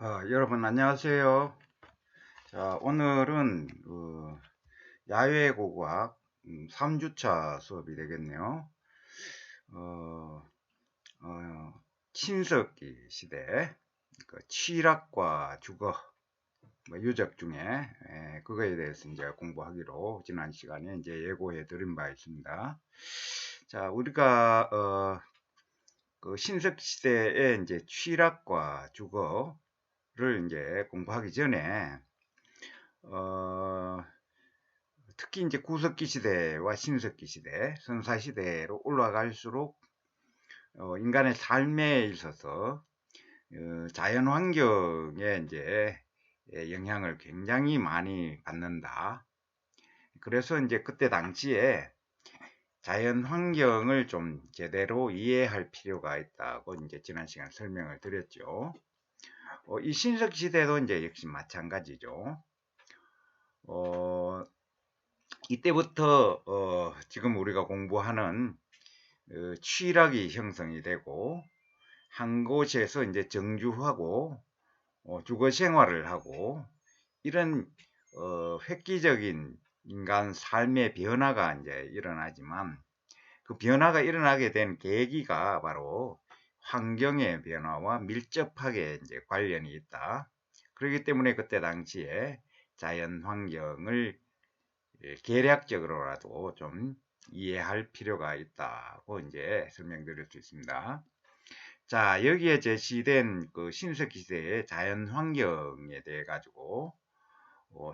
여러분 안녕하세요. 자, 오늘은 야외고고학 3주차 수업이 되겠네요. 어, 친석기 시대 취락과 주거 유적 중에 그거에 대해서 이제 공부하기로 지난 시간에 이제 예고해 드린 바 있습니다. 자, 우리가 그 신석 시대에 이제 취락과 주거를 이제 공부하기 전에 특히 이제 구석기 시대와 신석기 시대, 선사 시대로 올라갈수록 인간의 삶에 있어서 자연 환경에 이제 영향을 굉장히 많이 받는다. 그래서 이제 그때 당시에 자연 환경을 좀 제대로 이해할 필요가 있다고 이제 지난 시간 설명을 드렸죠. 이 신석 시대도 이제 역시 마찬가지죠. 이때부터 지금 우리가 공부하는 취락이 형성이 되고 한 곳에서 이제 정주하고 주거 생활을 하고 이런 획기적인 인간 삶의 변화가 이제 일어나지만 그 변화가 일어나게 된 계기가 바로 환경의 변화와 밀접하게 이제 관련이 있다. 그렇기 때문에 그때 당시에 자연 환경을 계략적으로라도 좀 이해할 필요가 있다고 이제 설명드릴 수 있습니다. 자, 여기에 제시된 그 신석기 시대의 자연 환경에 대해 가지고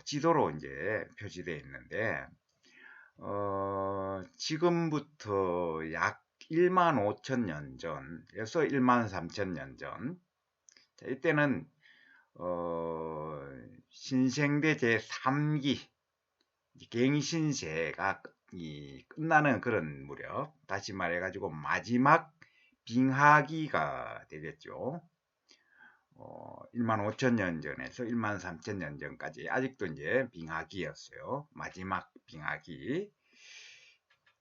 지도로 이제 표시되어 있는데 지금부터 약 1만 5천 년 전에서 1만 3천 년 전, 자, 이때는 신생대 제3기 갱신세가 끝나는 그런 무렵, 다시 말해가지고 마지막 빙하기가 되겠죠. 1만 5천 년 전에서 1만 3천 년 전까지 아직도 이제 빙하기였어요. 마지막 빙하기.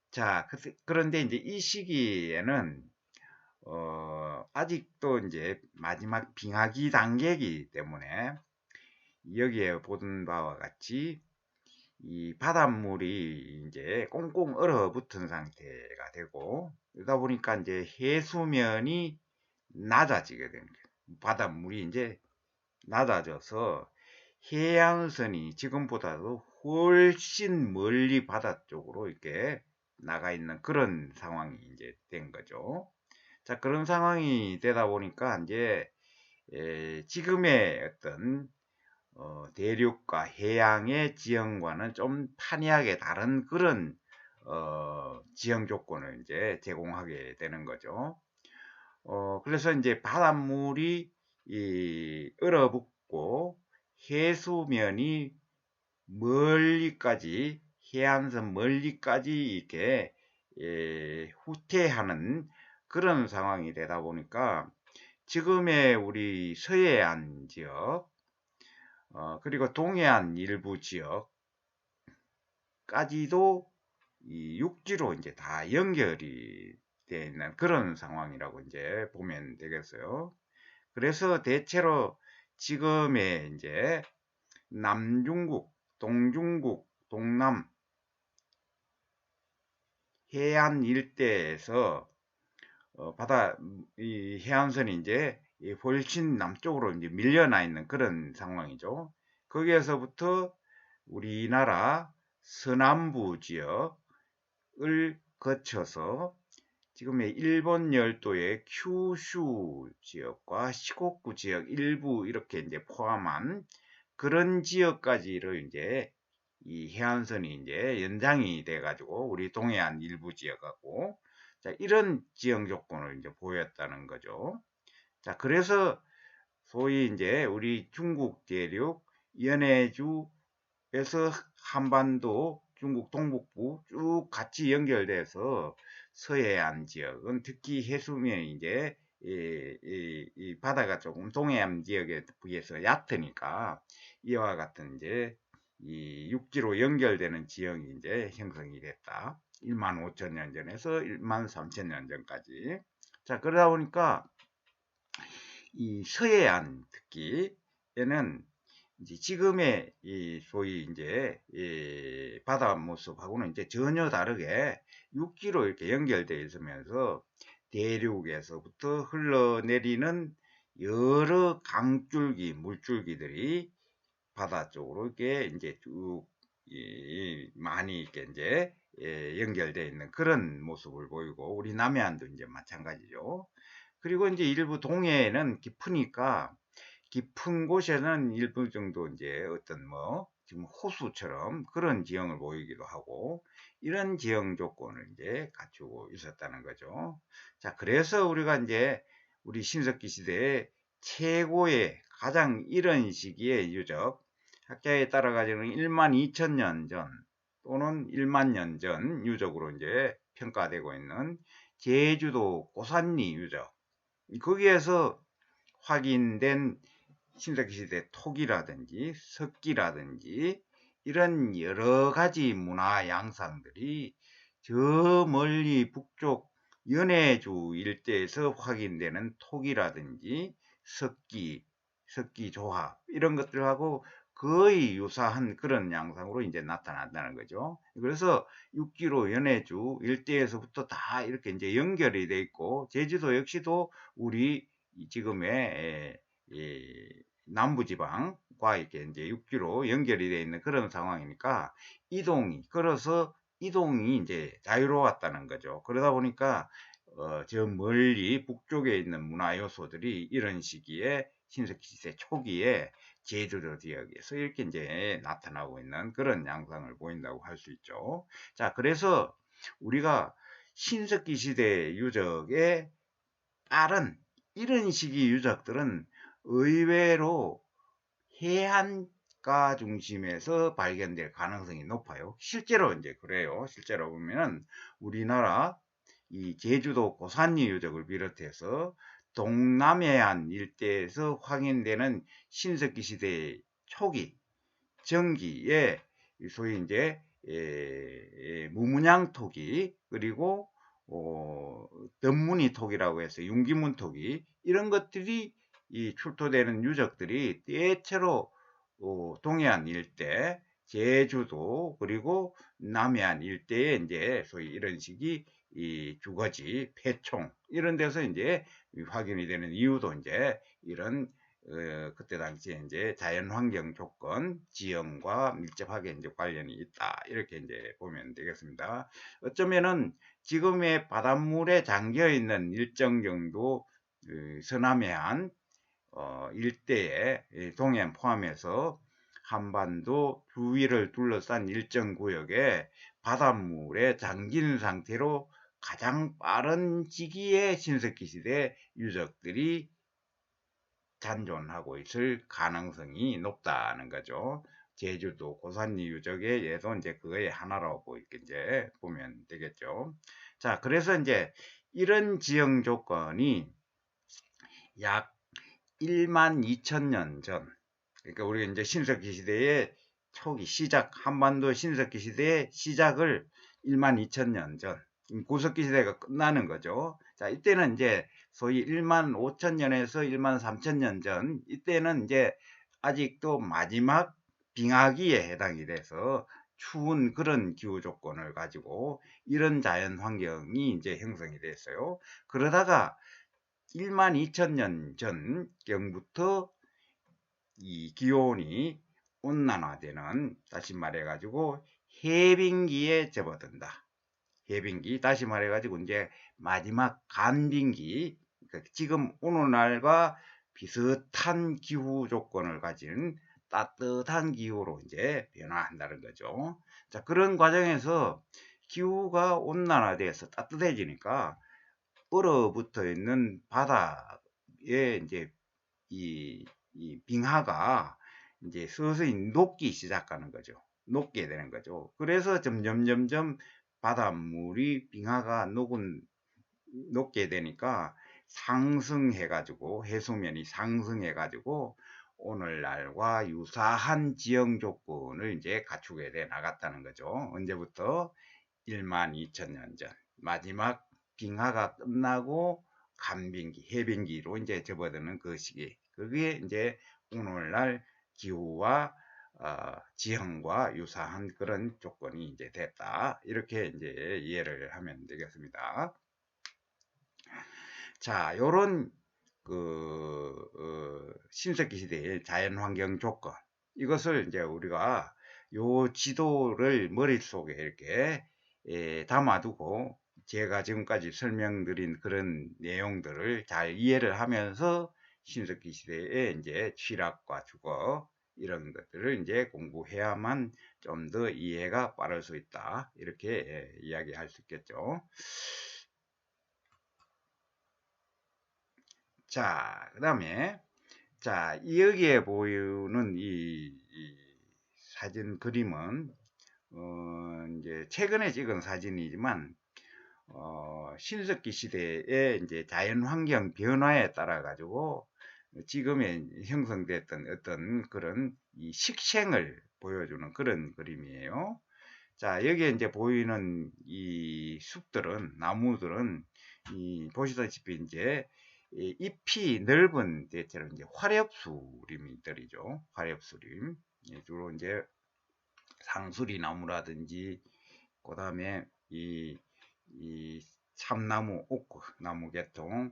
자, 그런데 이제 이 시기에는 아직도 이제 마지막 빙하기 단계이기 때문에 여기에 보던 바와 같이 이 바닷물이 이제 꽁꽁 얼어붙은 상태가 되고, 그러다 보니까 이제 해수면이 낮아지게 되는 거예요. 바닷물이 이제 낮아져서 해안선이 지금보다도 훨씬 멀리 바다 쪽으로 이렇게 나가 있는 그런 상황이 이제 된 거죠. 자, 그런 상황이 되다 보니까 이제 지금의 어떤 대륙과 해양의 지형과는 좀 판이하게 다른 그런 지형 조건을 이제 제공하게 되는 거죠. 그래서 이제 바닷물이 얼어붙고 해수면이 멀리까지 해안선 멀리까지 이렇게 후퇴하는 그런 상황이 되다 보니까 지금의 우리 서해안 지역 그리고 동해안 일부 지역까지도 이 육지로 이제 다 연결이 되어 있는 그런 상황이라고 이제 보면 되겠어요. 그래서 대체로 지금의 이제 남중국, 동중국, 동남 해안 일대에서 이 해안선이 이제 훨씬 남쪽으로 이제 밀려나 있는 그런 상황이죠. 거기에서부터 우리나라 서남부 지역을 거쳐서 지금의 일본 열도의 큐슈 지역과 시코쿠 지역 일부 이렇게 이제 포함한 그런 지역까지를 이제 이 해안선이 이제 연장이 돼 가지고 우리 동해안 일부 지역하고 자, 이런 지형 조건을 이제 보였다는 거죠. 자, 그래서 소위 이제 우리 중국 대륙 연해주에서 한반도 중국 동북부 쭉 같이 연결돼서 서해안 지역은 특히 해수면이 이제 이 바다가 조금 동해안 지역에 비해서 얕으니까 이와 같은 이제 이 육지로 연결되는 지형이 이제 형성이 됐다. 1만 5천 년 전에서 1만 3천 년 전까지. 자, 그러다 보니까 이 서해안 특기에는 이제 지금의 이 소위 이제 이 바다 모습하고는 이제 전혀 다르게 육지로 이렇게 연결되어 있으면서 대륙에서부터 흘러내리는 여러 강줄기, 물줄기들이 바다 쪽으로 이렇게 이제 쭉 많이 이렇게 이제 연결되어 있는 그런 모습을 보이고, 우리 남해안도 이제 마찬가지죠. 그리고 이제 일부 동해에는 깊으니까 깊은 곳에는 일부 정도 이제 어떤 뭐 지금 호수처럼 그런 지형을 보이기도 하고, 이런 지형 조건을 이제 갖추고 있었다는 거죠. 자, 그래서 우리가 이제 우리 신석기 시대에 최고의 가장 이른 시기의 유적, 학자에 따라 가지고는 12,000년 전 또는 1만 년 전 유적으로 이제 평가되고 있는 제주도 고산리 유적, 거기에서 확인된 신석기 시대 토기라든지 석기라든지 이런 여러 가지 문화 양상들이 저 멀리 북쪽 연해주 일대에서 확인되는 토기라든지 석기 조합 이런 것들하고 거의 유사한 그런 양상으로 이제 나타난다는 거죠. 그래서 육지로 연해주 일대에서부터 다 이렇게 이제 연결이 돼 있고, 제주도 역시도 우리 지금의 남부지방과 이렇게 이제 육지로 연결이 되어 있는 그런 상황이니까 걸어서 이동이 이제 자유로웠다는 거죠. 그러다 보니까 저 멀리 북쪽에 있는 문화 요소들이 이런 시기에 신석기 시대 초기에 제주도 지역에서 이렇게 이제 나타나고 있는 그런 양상을 보인다고 할 수 있죠. 자, 그래서 우리가 신석기 시대 유적에 빠른 이런 시기 유적들은 의외로 해안가 중심에서 발견될 가능성이 높아요. 실제로 이제 그래요. 실제로 보면은 우리나라 이 제주도 고산리 유적을 비롯해서 동남해안 일대에서 확인되는 신석기 시대 초기 전기에 소위 이제 무문양 토기, 그리고 덤무늬 토기라고 해서 융기문 토기, 이런 것들이 이 출토되는 유적들이 대체로 동해안 일대, 제주도, 그리고 남해안 일대에 이제 소위 이런 식이 이 주거지, 폐총 이런 데서 이제 확인이 되는 이유도 이제 이런 그때 당시에 이제 자연환경 조건, 지형과 밀접하게 이제 관련이 있다. 이렇게 이제 보면 되겠습니다. 어쩌면은 지금의 바닷물에 잠겨 있는 일정 정도 서남해안 일대에 동해안 포함해서 한반도 주위를 둘러싼 일정 구역에 바닷물에 잠긴 상태로 가장 빠른 시기에 신석기 시대 유적들이 잔존하고 있을 가능성이 높다는 거죠. 제주도 고산리 유적의 예도 이제 그거의 하나라고 이제 보면 되겠죠. 자, 그래서 이제 이런 지형 조건이 약 12,000년 전, 그러니까 우리가 이제 신석기 시대의 초기 시작, 한반도 신석기 시대의 시작을 12,000년 전, 고석기 시대가 끝나는 거죠. 자, 이때는 이제 소위 15,000년에서 13,000년 전, 이때는 이제 아직도 마지막 빙하기에 해당이 돼서 추운 그런 기후 조건을 가지고 이런 자연 환경이 이제 형성이 됐어요. 그러다가 12,000년 전경부터 이 기온이 온난화되는, 다시 말해가지고 해빙기에 접어든다. 해빙기, 다시 말해가지고 이제 마지막 간빙기, 그러니까 지금 오늘날과 비슷한 기후 조건을 가진 따뜻한 기후로 이제 변화한다는 거죠. 자, 그런 과정에서 기후가 온난화돼서 따뜻해지니까 얼어붙어 있는 바다에 이제 이 빙하가 이제 서서히 녹기 시작하는 거죠. 녹게 되는 거죠. 그래서 점점 바닷물이 빙하가 녹게 되니까 상승해가지고 해수면이 상승해가지고 오늘날과 유사한 지형 조건을 이제 갖추게 돼 나갔다는 거죠. 언제부터? 12,000년 전 마지막 빙하가 끝나고 간빙기, 해빙기로 이제 접어드는 그 시기. 그게 이제 오늘날 기후와 지형과 유사한 그런 조건이 이제 됐다. 이렇게 이제 이해를 하면 되겠습니다. 자, 요런 신석기 시대의 자연환경 조건. 이것을 이제 우리가 요 지도를 머릿속에 이렇게 담아두고 제가 지금까지 설명드린 그런 내용들을 잘 이해를 하면서 신석기 시대의 이제 취락과 주거 이런 것들을 이제 공부해야만 좀 더 이해가 빠를 수 있다. 이렇게 이야기할 수 있겠죠. 자, 그 다음에 자, 여기에 보이는 이 사진 그림은 이제 최근에 찍은 사진이지만 신석기 시대의 이제 자연 환경 변화에 따라 가지고 지금에 형성됐던 어떤 그런 이 식생을 보여주는 그런 그림이에요. 자, 여기에 이제 보이는 이 숲들은, 나무들은, 보시다시피 이제, 잎이 넓은 대체로 이제 화렵수림들이죠. 화렵수림. 주로 이제 상수리 나무라든지, 그 다음에 이 참나무, 오크 나무 계통,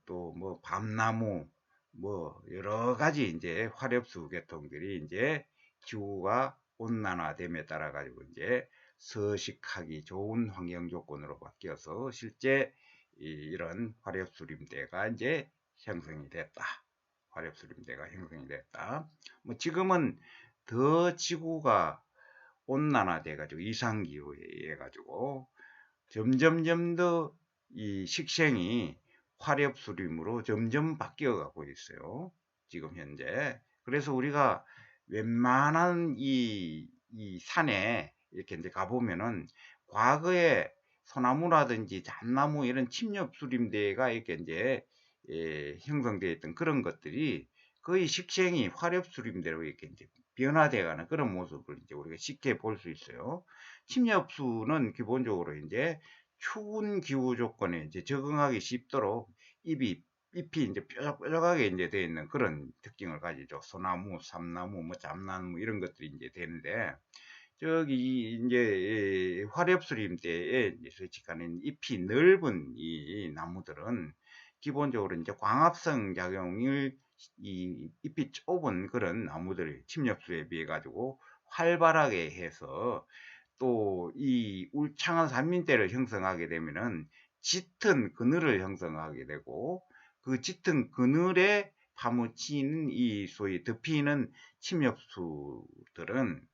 또 뭐 밤나무, 뭐 여러 가지 이제 화렵수 계통들이 이제 기후가 온난화됨에 따라 가지고 이제 서식하기 좋은 환경 조건으로 바뀌어서 실제 이런 화렵수림대가 이제 형성이 됐다. 화렵수림대가 형성이 됐다. 뭐 지금은 더 지구가 온난화돼 가지고 이상기후에 의해 가지고 점점점 더 이 식생이 화렵수림으로 점점 바뀌어 가고 있어요. 지금 현재. 그래서 우리가 웬만한 이 산에 이렇게 이제 가보면은 과거에 소나무라든지 잣나무 이런 침엽수림대가 이렇게 이제 형성되어 있던 그런 것들이 거의 식생이 화렵수림대로 이렇게 이제 변화되어가는 그런 모습을 이제 우리가 쉽게 볼 수 있어요. 침엽수는 기본적으로 이제 추운 기후 조건에 이제 적응하기 쉽도록 잎이 이제 뾰족뾰족하게 이제 되어 있는 그런 특징을 가지죠. 소나무, 삼나무, 뭐 잡나무 이런 것들이 이제 되는데 저기 이제 화렵수림 때에 솔직하는 잎이 넓은 이 나무들은 기본적으로 이제 광합성 작용을 이 잎이 좁은 그런 나무들 침엽수에 비해 가지고 활발하게 해서 또 이 울창한 산민대를 형성하게 되면은 짙은 그늘을 형성하게 되고 그 짙은 그늘에 파묻히는 이 소위 덮이는 침엽수들은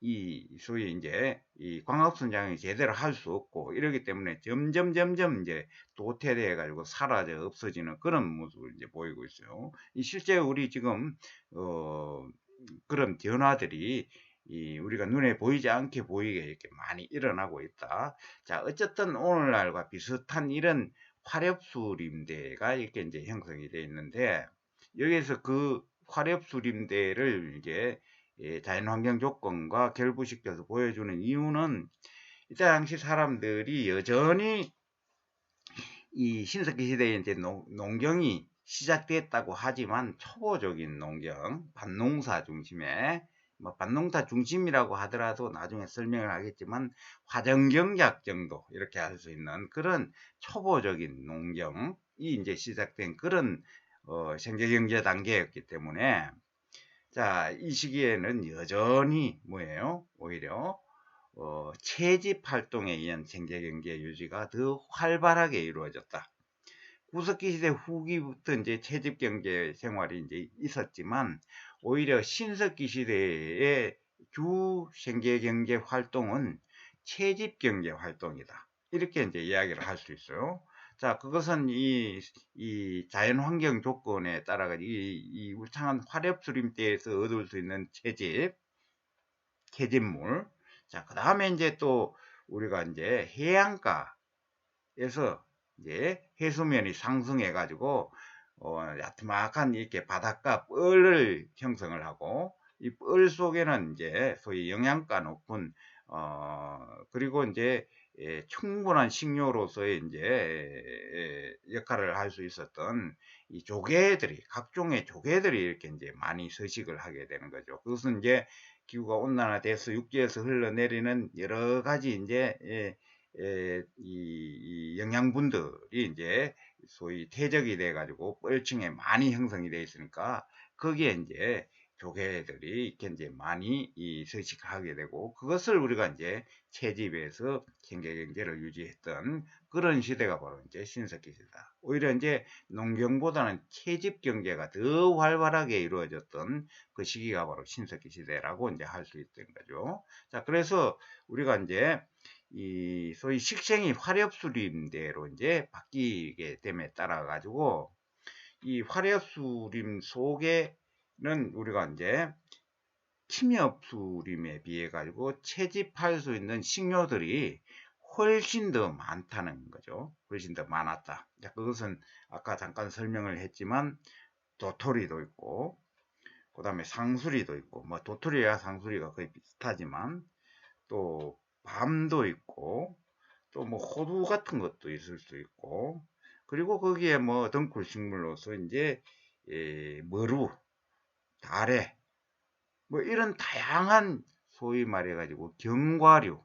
이 소위 이제 이 광합성장이 제대로 할 수 없고 이러기 때문에 점점 이제 도태돼 가지고 사라져 없어지는 그런 모습을 이제 보이고 있어요. 이 실제 우리 지금 그런 변화들이 우리가 눈에 보이지 않게 보이게 이렇게 많이 일어나고 있다. 자, 어쨌든 오늘날과 비슷한 이런 화렵수림대가 이렇게 이제 형성이 되어 있는데 여기에서 그 화렵수림대를 이제 자연환경 조건과 결부시켜서 보여주는 이유는 이때 당시 사람들이 여전히 이 신석기 시대에 이제 농경이 시작됐다고 하지만 초보적인 농경, 밭농사 중심의 뭐 밭농사 중심이라고 하더라도 나중에 설명을 하겠지만 화정경작 정도 이렇게 할 수 있는 그런 초보적인 농경이 이제 시작된 그런 생계경제 단계였기 때문에 자, 이 시기에는 여전히 뭐예요? 오히려 채집 활동에 의한 생계경제 유지가 더 활발하게 이루어졌다. 구석기 시대 후기부터 이제 채집 경제 생활이 이제 있었지만 오히려 신석기 시대의 주 생계 경제 활동은 채집 경제 활동이다. 이렇게 이제 이야기를 할 수 있어요. 자, 그것은 이 자연 환경 조건에 따라가 이 울창한 화렵수림대에서 얻을 수 있는 채집물. 자, 그 다음에 이제 또 우리가 이제 해안가에서 이제 해수면이 상승해 가지고 야트막한 이렇게 바닷가 뻘을 형성을 하고 이 뻘 속에는 이제 소위 영양가 높은 그리고 이제 충분한 식료로서의 역할을 할 수 있었던 이 조개들이, 각종의 조개들이 이렇게 이제 많이 서식을 하게 되는 거죠. 그것은 이제 기후가 온난화돼서 육지에서 흘러내리는 여러 가지 이 영양분들이 이제 소위 퇴적이 돼 가지고 뻘층에 많이 형성이 돼 있으니까 거기에 이제 조개들이 이렇게 이제 많이 서식하게 되고, 그것을 우리가 이제 채집해서 생계 경제를 유지했던 그런 시대가 바로 이제 신석기 시대다. 오히려 이제 농경보다는 채집 경제가 더 활발하게 이루어졌던 그 시기가 바로 신석기 시대라고 이제 할 수 있던 거죠. 자, 그래서 우리가 이제 이 소위 식생이 화렵수림대로 이제 바뀌게 됨에 따라 가지고 이 화렵수림 속에는 우리가 이제 침엽수림에 비해 가지고 채집할 수 있는 식료들이 훨씬 더 많다는 거죠. 훨씬 더 많았다. 자, 그것은 아까 잠깐 설명을 했지만 도토리도 있고, 그 다음에 상수리도 있고, 뭐 도토리와 상수리가 거의 비슷하지만 또 밤도 있고, 또 뭐 호두 같은 것도 있을 수 있고, 그리고 거기에 뭐 덩굴 식물로서 이제 머루, 다래, 뭐 이런 다양한 소위 말해 가지고 견과류,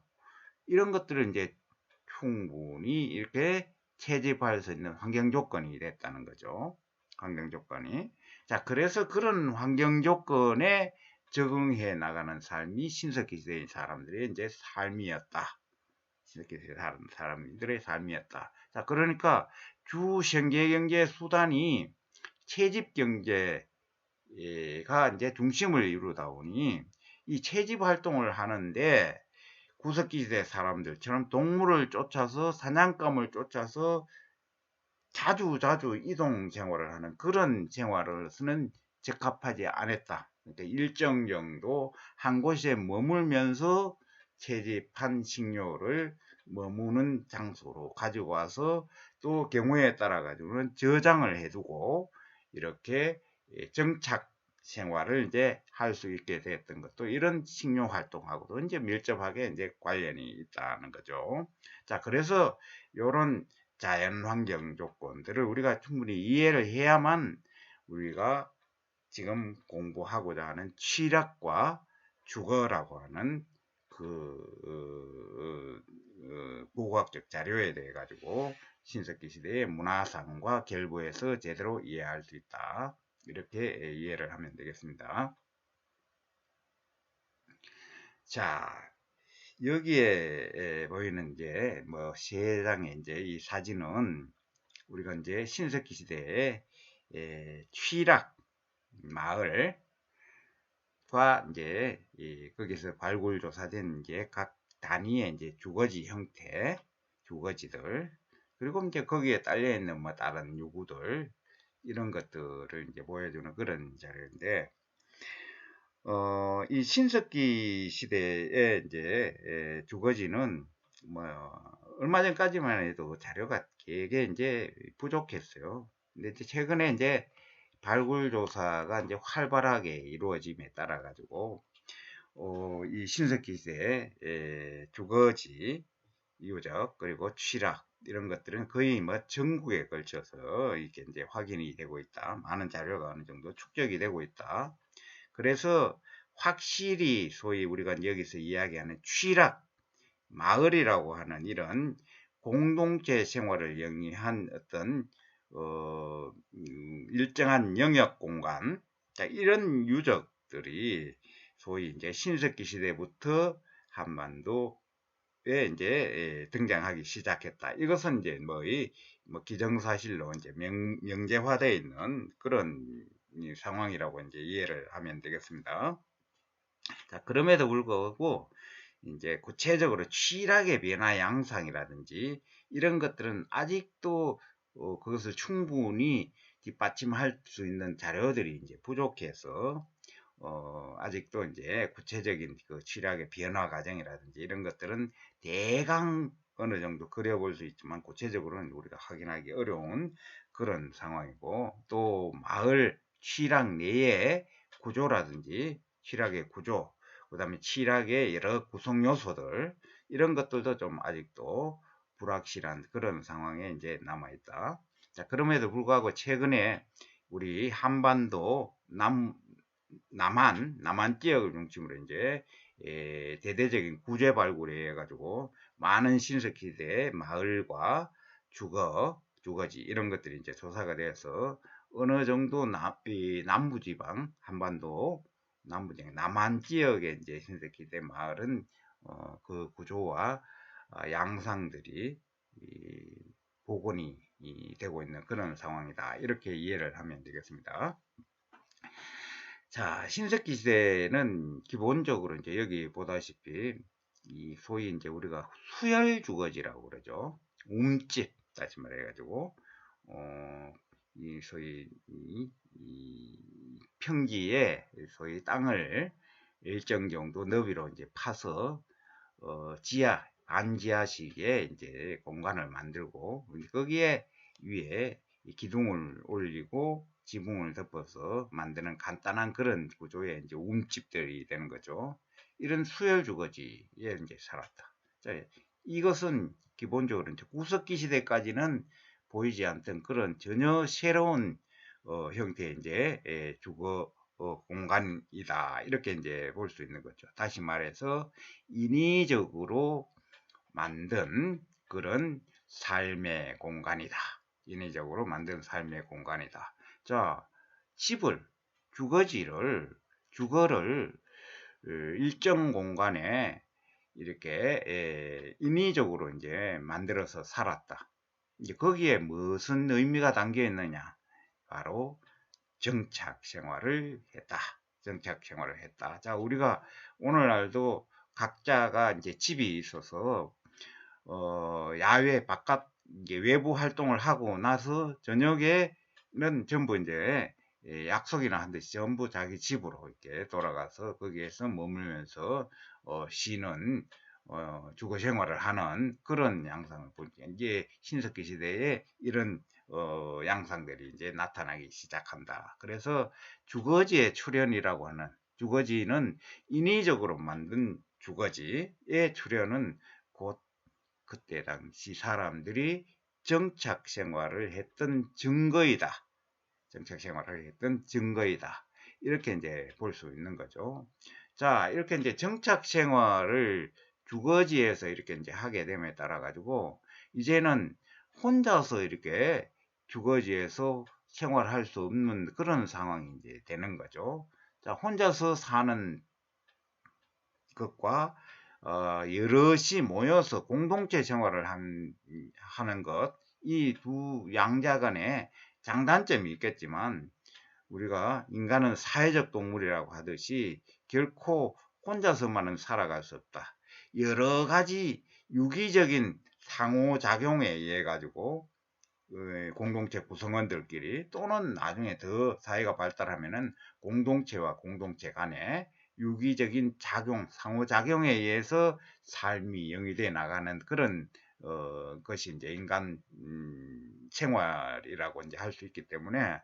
이런 것들을 이제 충분히 이렇게 채집할 수 있는 환경 조건이 됐다는 거죠. 환경 조건이. 자, 그래서 그런 환경 조건에 적응해 나가는 삶이 신석기 시대의 사람들의 이제 삶이었다. 신석기 시대 사람들의 삶이었다. 자, 그러니까 주 생계 경제 수단이 채집 경제가 이제 중심을 이루다 보니 이 채집 활동을 하는데 구석기 시대 사람들처럼 동물을 쫓아서 사냥감을 쫓아서 자주 이동 생활을 하는 그런 생활을서는 적합하지 않았다. 그러니까 일정 정도 한 곳에 머물면서 채집한 식료를 머무는 장소로 가지고 와서 또 경우에 따라 가지고는 저장을 해두고 이렇게 정착 생활을 이제 할 수 있게 됐던 것도 이런 식료 활동하고도 이제 밀접하게 이제 관련이 있다는 거죠. 자, 그래서 이런 자연 환경 조건들을 우리가 충분히 이해를 해야만 우리가 지금 공부하고자 하는 취락과 주거라고 하는 고고학적 자료에 대해 가지고 신석기 시대의 문화상과 결부해서 제대로 이해할 수 있다. 이렇게 이해를 하면 되겠습니다. 자, 여기에 보이는 이제 뭐 세 장의 이제 이 사진은 우리가 이제 신석기 시대에 취락 마을과 이제 거기서 발굴 조사된 이제 각 단위의 이제 주거지 형태, 주거지들, 그리고 이제 거기에 딸려 있는 뭐 다른 유구들, 이런 것들을 이제 보여주는 그런 자료인데, 이 신석기 시대의 이제 주거지는 뭐 얼마 전까지만 해도 자료가 되게 이제 부족했어요. 근데 이제 최근에 이제 발굴 조사가 이제 활발하게 이루어짐에 따라 가지고 이 신석기 시대의 주거지, 유적, 그리고 취락, 이런 것들은 거의 뭐 전국에 걸쳐서 이렇게 이제 확인이 되고 있다. 많은 자료가 어느 정도 축적이 되고 있다. 그래서 확실히 소위 우리가 여기서 이야기하는 취락 마을이라고 하는 이런 공동체 생활을 영위한 어떤 일정한 영역 공간, 자, 이런 유적들이 소위 이제 신석기 시대부터 한반도에 이제 등장하기 시작했다. 이것은 이제 뭐 기정사실로 이제 명제화되어 있는 그런 상황이라고 이제 이해를 하면 되겠습니다. 자, 그럼에도 불구하고 이제 구체적으로 취락의 변화 양상이라든지 이런 것들은 아직도 그것을 충분히 뒷받침할 수 있는 자료들이 이제 부족해서 아직도 이제 구체적인 그 취락의 변화 과정이라든지 이런 것들은 대강 어느 정도 그려볼 수 있지만 구체적으로는 우리가 확인하기 어려운 그런 상황이고, 또 마을 취락 내의 구조라든지 취락의 구조, 그 다음에 취락의 여러 구성 요소들, 이런 것들도 좀 아직도 불확실한 그런 상황에 이제 남아있다. 자, 그럼에도 불구하고 최근에 우리 한반도 남한 지역을 중심으로 이제 대대적인 구제 발굴에 해가지고 많은 신석시대 마을과 주거지 이런 것들이 이제 조사가 돼서 어느 정도 남부지방 한반도 남부지방 남한 지역의 이제 신석시대 마을은 그 구조와 양상들이 복원이 되고 있는 그런 상황이다. 이렇게 이해를 하면 되겠습니다. 자, 신석기 시대는 기본적으로 이제 여기 보다시피 이 소위 이제 우리가 수열 주거지라고 그러죠. 움집 다시 말해가지고 이 소위 이 평지에 소위 땅을 일정 정도 너비로 이제 파서 지하 반지하식의 이제 공간을 만들고 거기에 위에 기둥을 올리고 지붕을 덮어서 만드는 간단한 그런 구조의 이제 움집들이 되는 거죠. 이런 수열 주거지에 이제 살았다. 자, 이것은 기본적으로 이제 구석기 시대까지는 보이지 않던 그런 전혀 새로운 형태의 이제 주거 공간이다. 이렇게 이제 볼 수 있는 거죠. 다시 말해서 인위적으로 만든 그런 삶의 공간이다. 인위적으로 만든 삶의 공간이다. 자, 주거를 일정 공간에 이렇게 인위적으로 이제 만들어서 살았다. 이제 거기에 무슨 의미가 담겨 있느냐? 바로 정착 생활을 했다. 자, 우리가 오늘날도 각자가 이제 집이 있어서 야외 바깥 이제 외부 활동을 하고 나서 저녁에는 전부 이제 약속이나 한 듯이 전부 자기 집으로 이렇게 돌아가서 거기에서 머물면서 쉬는 주거 생활을 하는 그런 양상을 보니까 이제 신석기 시대에 이런 양상들이 이제 나타나기 시작한다. 그래서 주거지의 출현이라고 하는 주거지는 인위적으로 만든 주거지의 출현은 곧 그때 당시 사람들이 정착 생활을 했던 증거이다. 이렇게 이제 볼 수 있는 거죠. 자, 이렇게 이제 정착 생활을 주거지에서 이렇게 이제 하게 됨에 따라 가지고 이제는 혼자서 이렇게 주거지에서 생활할 수 없는 그런 상황이 이제 되는 거죠. 자, 혼자서 사는 것과 여럿이 모여서 공동체 생활을 하는 것, 이 두 양자 간에 장단점이 있겠지만 우리가 인간은 사회적 동물이라고 하듯이 결코 혼자서만은 살아갈 수 없다. 여러 가지 유기적인 상호작용에 의해 가지고 공동체 구성원들끼리 또는 나중에 더 사회가 발달하면은 공동체와 공동체 간에 유기적인 상호작용에 의해서 삶이 영위돼 나가는 그런 것이 이제 인간 생활이라고 이제 할 수 있기 때문에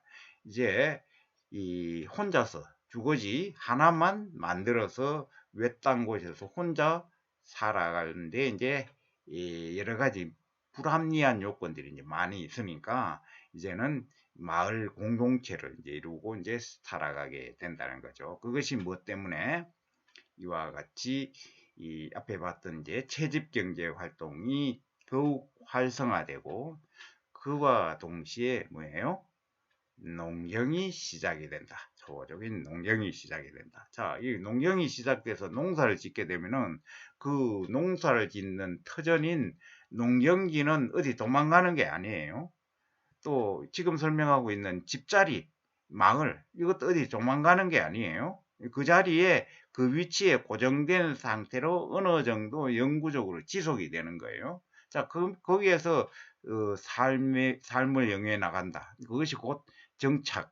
이제 이 혼자서 주거지 하나만 만들어서 외딴 곳에서 혼자 살아가는데 이제 여러 가지 불합리한 요건들이 이제 많이 있으니까 이제는 마을 공동체를 이제 이루고 이제 살아가게 된다는 거죠. 그것이 무엇 때문에 이와 같이 이 앞에 봤던 이제 채집 경제 활동이 더욱 활성화되고 그와 동시에 뭐예요? 농경이 시작이 된다. 초적인 농경이 시작이 된다. 자, 이 농경이 시작돼서 농사를 짓게 되면은 그 농사를 짓는 터전인 농경지는 어디 도망가는 게 아니에요. 또 지금 설명하고 있는 집자리, 마을, 이것도 어디 도망가는 게 아니에요. 그 자리에 그 위치에 고정된 상태로 어느 정도 영구적으로 지속이 되는 거예요. 자, 거기에서 삶을 영위해 나간다. 그것이 곧 정착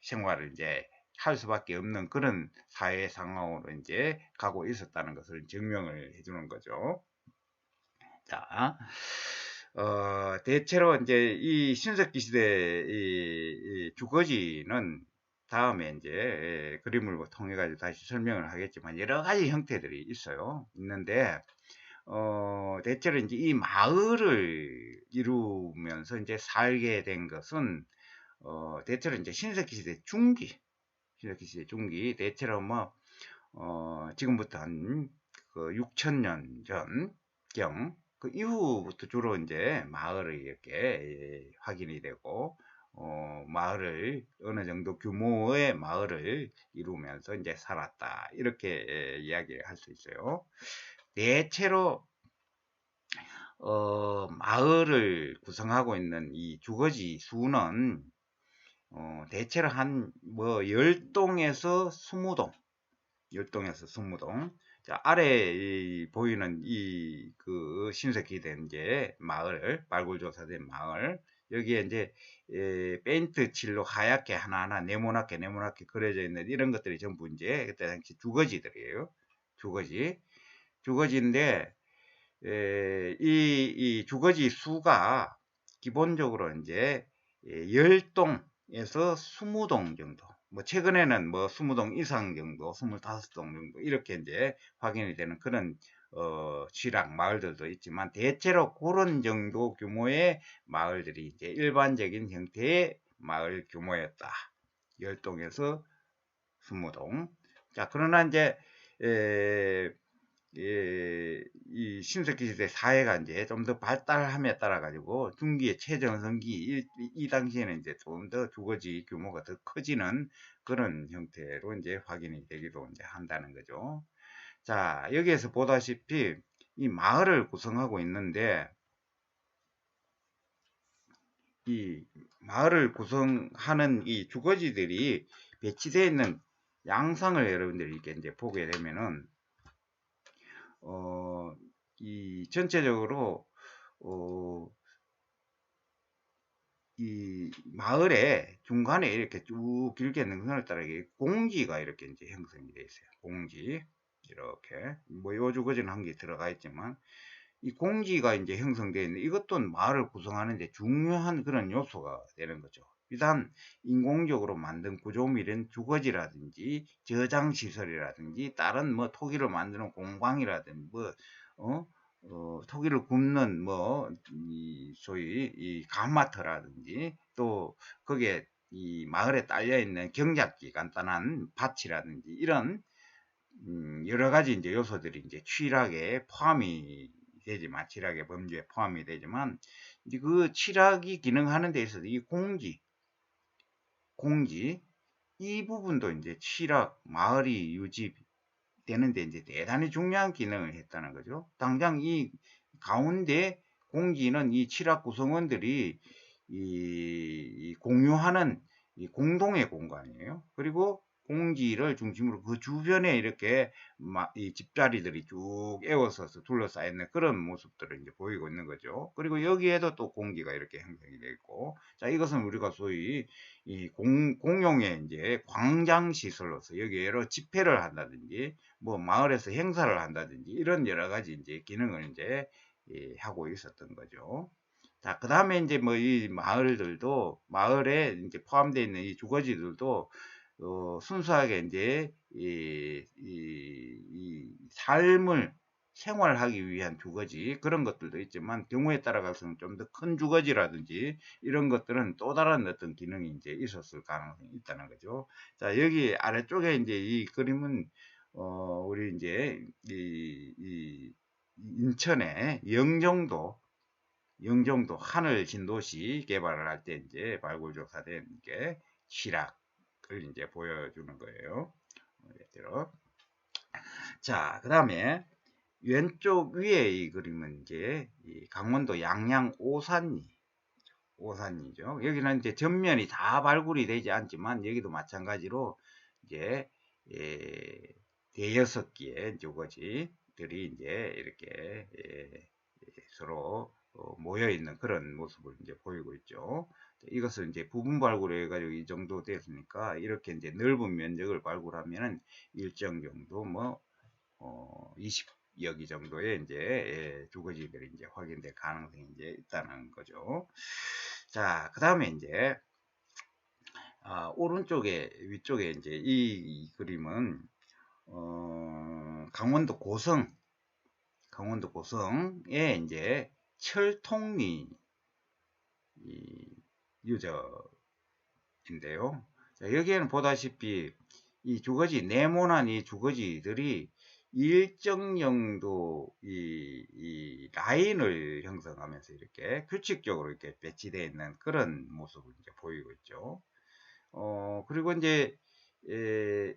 생활을 이제 할 수밖에 없는 그런 사회 상황으로 이제 가고 있었다는 것을 증명을 해주는 거죠. 자, 대체로 이제 이 신석기 시대 이 주거지는 다음에 이제 그림을 통해 가지고 다시 설명을 하겠지만 여러 가지 형태들이 있어요. 있는데 대체로 이제 이 마을을 이루면서 이제 살게 된 것은, 대체로 이제 신석기 시대 중기, 대체로 뭐, 지금부터 한, 그 6,000년 전경, 그 이후부터 주로 이제 마을을 이렇게 확인이 되고, 마을을, 어느 정도 규모의 마을을 이루면서 이제 살았다. 이렇게 이야기를 할 수 있어요. 대체로, 마을을 구성하고 있는 이 주거지 수는, 대체로 한, 뭐, 10동에서 20동, 10동에서 20동. 자, 아래 보이는 그 신석기된 이제 마을, 발굴조사된 마을, 여기에 이제 페인트 칠로 하얗게 하나하나 네모나게 그려져 있는 이런 것들이 전부 이제 그때 당시 주거지들이에요. 주거지인데, 이 주거지 수가 기본적으로 이제 10동에서 20동 정도, 뭐 최근에는 뭐 20동 이상 정도, 25동 정도 이렇게 이제 확인이 되는 그런 지락 마을들도 있지만, 대체로 그런 정도 규모의 마을들이 이제 일반적인 형태의 마을 규모였다. 10동에서 20동. 자, 그러나 이제 이 신석기 시대 사회가 이제 좀 더 발달함에 따라 가지고 중기의 최전성기 이 당시에는 이제 좀 더 주거지 규모가 더 커지는 그런 형태로 이제 확인이 되기도 이제 한다는 거죠. 자, 여기에서 보다시피 이 마을을 구성하고 있는데, 이 마을을 구성하는 이 주거지들이 배치되어 있는 양상을 여러분들이 이렇게 이제 보게 되면은, 이 전체적으로 어, 이 마을의 중간에 이렇게 쭉 길게 능선을 따라 공지가 이렇게 이제 형성이 되어 있어요. 공지 이렇게 뭐 요주거지는 한 개 들어가 있지만, 이 공지가 이제 형성되어 있는 이것도 마을을 구성하는데 중요한 그런 요소가 되는 거죠. 비단 인공적으로 만든 구조물인 주거지라든지 저장 시설이라든지 다른 뭐 토기를 만드는 공방이라든지 뭐 토기를 굽는 뭐 소위 이 간마터라든지, 또 거기에 이 마을에 딸려 있는 경작지 간단한 밭이라든지 이런 여러 가지 이제 요소들이 이제 취락에 포함이 되지만, 취락의 범주에 포함이 되지만, 이제 그 취락이 기능하는 데 있어서 이 공지 이 부분도 이제 취락 마을이 유지되는데 이제 대단히 중요한 기능을 했다는 거죠. 당장 이 가운데 공지는 이 취락 구성원들이 이 공유하는 이 공동의 공간이에요. 그리고 공지를 중심으로 그 주변에 이렇게 이 집자리들이 쭉 에워서서 둘러싸여 있는 그런 모습들을 이제 보이고 있는 거죠. 그리고 여기에도 또 공지가 이렇게 형성이 되어 있고, 자, 이것은 우리가 소위 이 공용의 이제 광장 시설로서 여기 여러 집회를 한다든지 뭐 마을에서 행사를 한다든지 이런 여러 가지 이제 기능을 이제 하고 있었던 거죠. 자, 그 다음에 이제 뭐 이 마을들도, 마을에 이제 포함되어 있는 이 주거지들도 순수하게 이제 이 삶을 생활하기 위한 주거지 그런 것들도 있지만, 경우에 따라 가서는 좀 더 큰 주거지라든지 이런 것들은 또 다른 어떤 기능이 이제 있었을 가능성이 있다는 거죠. 자, 여기 아래쪽에 이제 이 그림은 우리 이제 이 인천의 영종도 하늘 진도시 개발을 할 때 이제 발굴조사된 게 시락을 이제 보여주는 거예요. 예대로. 자, 그 다음에 왼쪽 위에 이 그림은 이제 이 강원도 양양 오산이죠. 여기는 이제 전면이 다 발굴이 되지 않지만, 여기도 마찬가지로 이제 대여섯 개의 주거지들이 이제 이렇게 서로 모여 있는 그런 모습을 이제 보이고 있죠. 이것을 이제 부분 발굴해 가지고 이 정도 됐으니까, 이렇게 이제 넓은 면적을 발굴하면은 일정 정도 뭐 20여 개 정도의 이제 주거지들이 이제 확인될 가능성이 이제 있다는 거죠. 자, 그 다음에 이제 오른쪽에 위쪽에 이제 이 그림은 강원도 고성 강원도 고성의 이제 철통리 유적인데요. 자, 여기에는 보다시피 이 주거지, 네모난 이 주거지들이 일정 정도 이 라인을 형성하면서 이렇게 규칙적으로 이렇게 배치되어 있는 그런 모습을 이제 보이고 있죠. 그리고 이제, 에,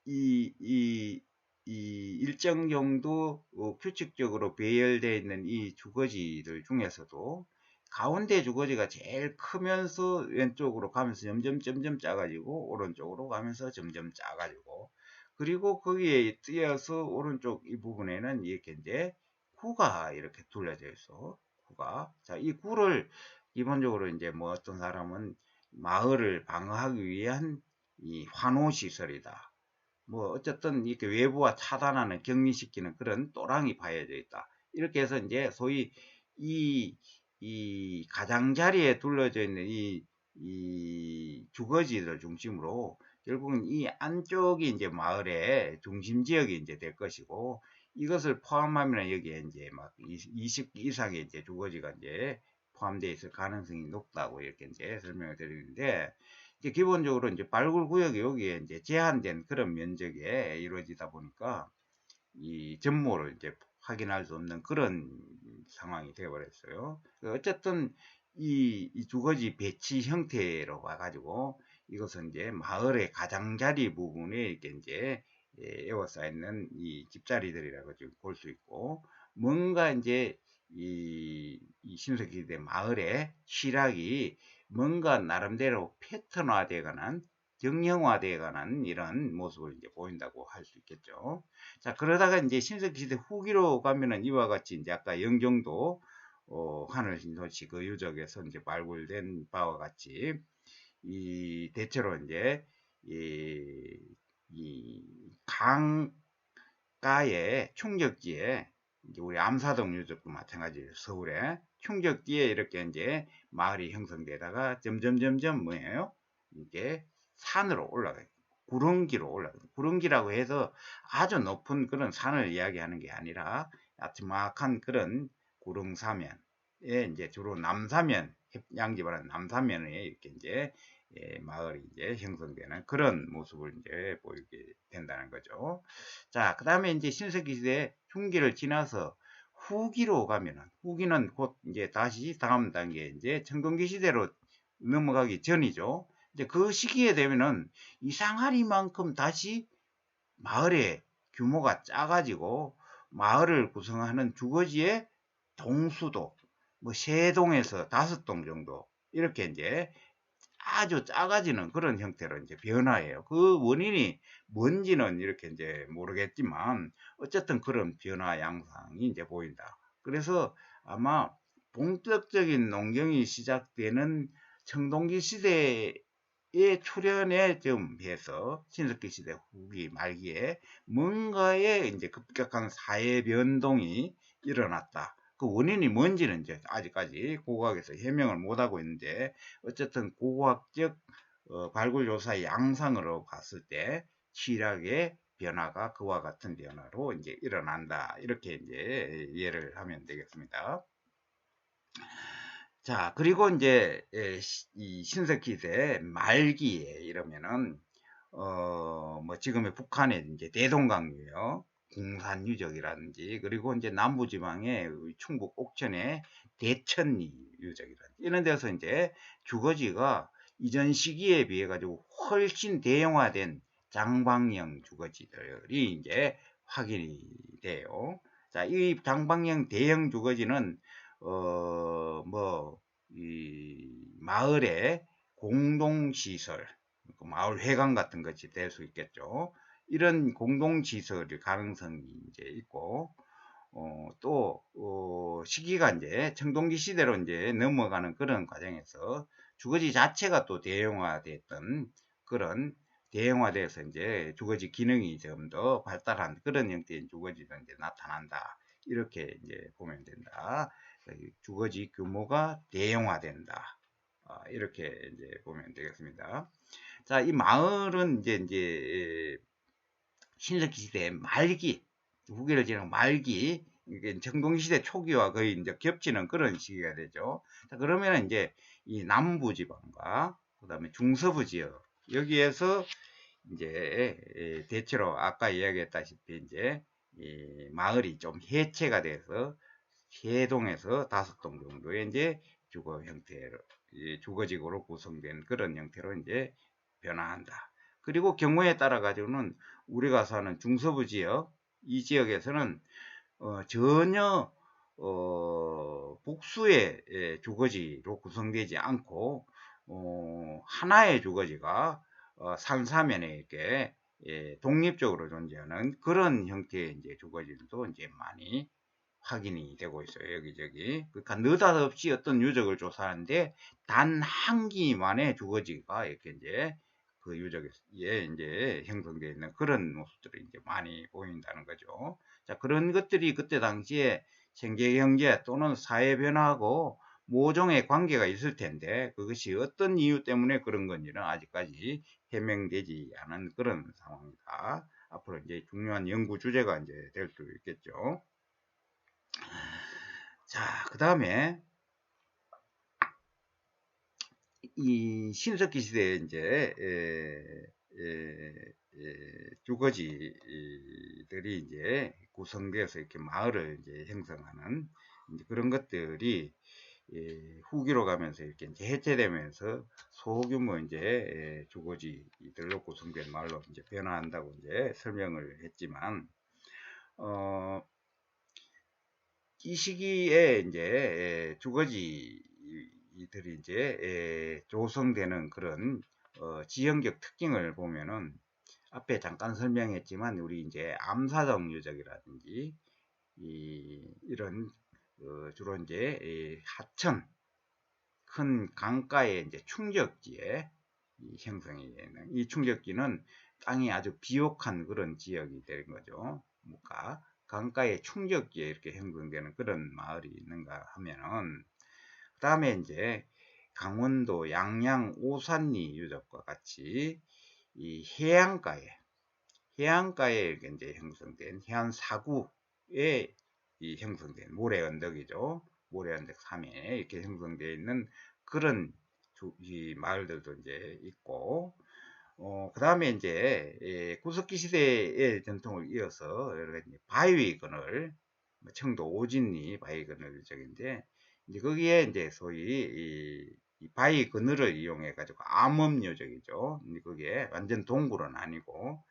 이 일정 정도 규칙적으로 배열되어 있는 이 주거지들 중에서도 가운데 주거지가 제일 크면서 왼쪽으로 가면서 점점 작아지고 오른쪽으로 가면서 점점 작아지고 그리고 거기에 뛰어서 오른쪽 이 부분에는 이렇게 이제 구가 이렇게 둘러져 있어. 구가. 자, 이 구를 기본적으로 이제 뭐 어떤 사람은 마을을 방어하기 위한 이 환호 시설이다. 뭐 어쨌든 이렇게 외부와 차단하는 격리시키는 그런 또랑이 파여져 있다. 이렇게 해서 이제 소위 이 가장자리에 둘러져 있는 이 주거지들 중심으로 결국은 이 안쪽이 이제 마을의 중심 지역이 이제 될 것이고 이것을 포함하면 여기에 이제 막 20 이상의 이제 주거지가 이제 포함되어 있을 가능성이 높다고 이렇게 이제 설명을 드리는데 기본적으로 이제 발굴 구역이 여기에 이제 제한된 그런 면적에 이루어지다 보니까 이 전모를 이제 확인할 수 없는 그런 상황이 되어버렸어요. 어쨌든 이 주거지 배치 형태로 와가지고 이것은 이제 마을의 가장자리 부분에 이렇게 이제 에워싸 있는 이 집자리들이라고 볼 수 있고 뭔가 이제 이 신석기대 마을의 시락이 뭔가 나름대로 패턴화되거나 정형화되거나 이런 모습을 이제 보인다고 할 수 있겠죠. 자, 그러다가 이제 신석기시대 후기로 가면은 이와 같이 이제 아까 영종도 하늘신도시 그 유적에서 이제 발굴된 바와 같이 이 대체로 이제 이 강가의 충적지에 이제 우리 암사동 유적도 마찬가지예요. 서울에 충적지에 이렇게 이제 마을이 형성되다가 점점 뭐예요? 이게 산으로 올라가요. 구릉기로 올라가요. 구릉기라고 해서 아주 높은 그런 산을 이야기하는 게 아니라 야트막한 그런 구릉사면에 이제 주로 남사면 양지바라는 남사면에 이렇게 이제 마을이 이제 형성되는 그런 모습을 이제 보이게 된다는 거죠. 자, 그 다음에 이제 신석기 시대 중기를 지나서 후기로 가면은 후기는 곧 이제 다시 다음 단계 이제 청동기 시대로 넘어가기 전이죠. 이제 그 시기에 되면은 이상하리만큼 다시 마을의 규모가 작아지고 마을을 구성하는 주거지의 동수도 뭐 3동에서 5동 정도 이렇게 이제 아주 작아지는 그런 형태로 이제 변화해요. 그 원인이 뭔지는 이렇게 이제 모르겠지만 어쨌든 그런 변화 양상이 이제 보인다. 그래서 아마 본격적인 농경이 시작되는 청동기 시대의 초년에 좀 해서 신석기 시대 후기 말기에 뭔가의 이제 급격한 사회 변동이 일어났다. 그 원인이 뭔지는 이제 아직까지 고고학에서 해명을 못하고 있는데 어쨌든 고고학적 발굴 조사 양상으로 봤을 때 취락의 변화가 그와 같은 변화로 이제 일어난다. 이렇게 이제 이해를 하면 되겠습니다. 자, 그리고 이제 이 신석기 때 말기에 이러면은 뭐 지금의 북한의 이제 대동강유요, 공산 유적이라든지 그리고 이제 남부지방의 충북 옥천의 대천리 유적이라든지 이런 데서 이제 주거지가 이전 시기에 비해 가지고 훨씬 대형화된 장방형 주거지들이 이제 확인이 돼요. 자, 이 장방형 대형 주거지는 이 마을의 공동시설, 마을 회관 같은 것이 될 수 있겠죠. 이런 공동시설의 가능성이 이제 있고, 시기가 이제 청동기 시대로 이제 넘어가는 그런 과정에서 주거지 자체가 또 대형화됐던 그런 대형화돼서 이제 주거지 기능이 좀 더 발달한 그런 형태의 주거지가 이제 나타난다. 이렇게 이제 보면 된다. 주거지 규모가 대형화된다. 이렇게 이제 보면 되겠습니다. 자, 이 마을은 이제 신석기 시대 말기, 후기를 지나고 말기 이게 청동시대 초기와 거의 이제 겹치는 그런 시기가 되죠. 자, 그러면 이제 이 남부지방과 그 다음에 중서부 지역, 여기에서 이제 대체로 아까 이야기했다시피 이제 이 마을이 좀 해체가 돼서 3동에서 5동 정도의 이제 주거 형태로, 주거지구로 구성된 그런 형태로 이제 변화한다. 그리고 경우에 따라 가지고는 우리가 사는 중서부 지역, 이 지역에서는 전혀 복수의 주거지로 구성되지 않고 하나의 주거지가 산사면에 이렇게 독립적으로 존재하는 그런 형태의 이제 주거지들도 이제 많이 확인이 되고 있어요. 여기저기. 그러니까 느닷없이 어떤 유적을 조사하는데 단 한 기만의 주거지가 이렇게 이제 그 유적에 이제 형성되어 있는 그런 모습들이 이제 많이 보인다는 거죠. 자, 그런 것들이 그때 당시에 생계 경제 또는 사회 변화하고 모종의 관계가 있을 텐데 그것이 어떤 이유 때문에 그런 건지는 아직까지 해명되지 않은 그런 상황이다. 앞으로 이제 중요한 연구 주제가 이제 될 수 있겠죠. 자, 그 다음에 이 신석기 시대에 이제 주거지들이 이제 구성되어서 이렇게 마을을 이제 형성하는 이제 그런 것들이 후기로 가면서 이렇게 이제 해체되면서 소규모 이제 주거지들로 구성된 마을로 이제 변화한다고 이제 설명을 했지만, 이 시기에 이제 주거지들이 이제 조성되는 그런 지형적 특징을 보면은 앞에 잠깐 설명했지만 우리 이제 암사정 유적이라든지 이런 주로 이제 하천 큰 강가의 이제 충적지에 형성이 되는 이 충적지는 땅이 아주 비옥한 그런 지역이 되는 거죠. 그러니까 강가의 충적지에 이렇게 형성되는 그런 마을이 있는가 하면은 그 다음에 이제 강원도 양양 오산리 유적과 같이 이 해안가에 이렇게 이제 형성된 해안 사구에 이 형성된 모래 언덕이죠. 모래 언덕 삼에 이렇게 형성되어 있는 그런 이 마을들도 이제 있고, 그 다음에 이제 구석기 시대의 전통을 이어서 여러 가지 바위건을 청도 오진리 바위건을 유적인데 이제 거기에 이제 소위 이 바위 그늘을 이용해 가지고 암업 요적이죠. 거기에 완전 동굴은 아니고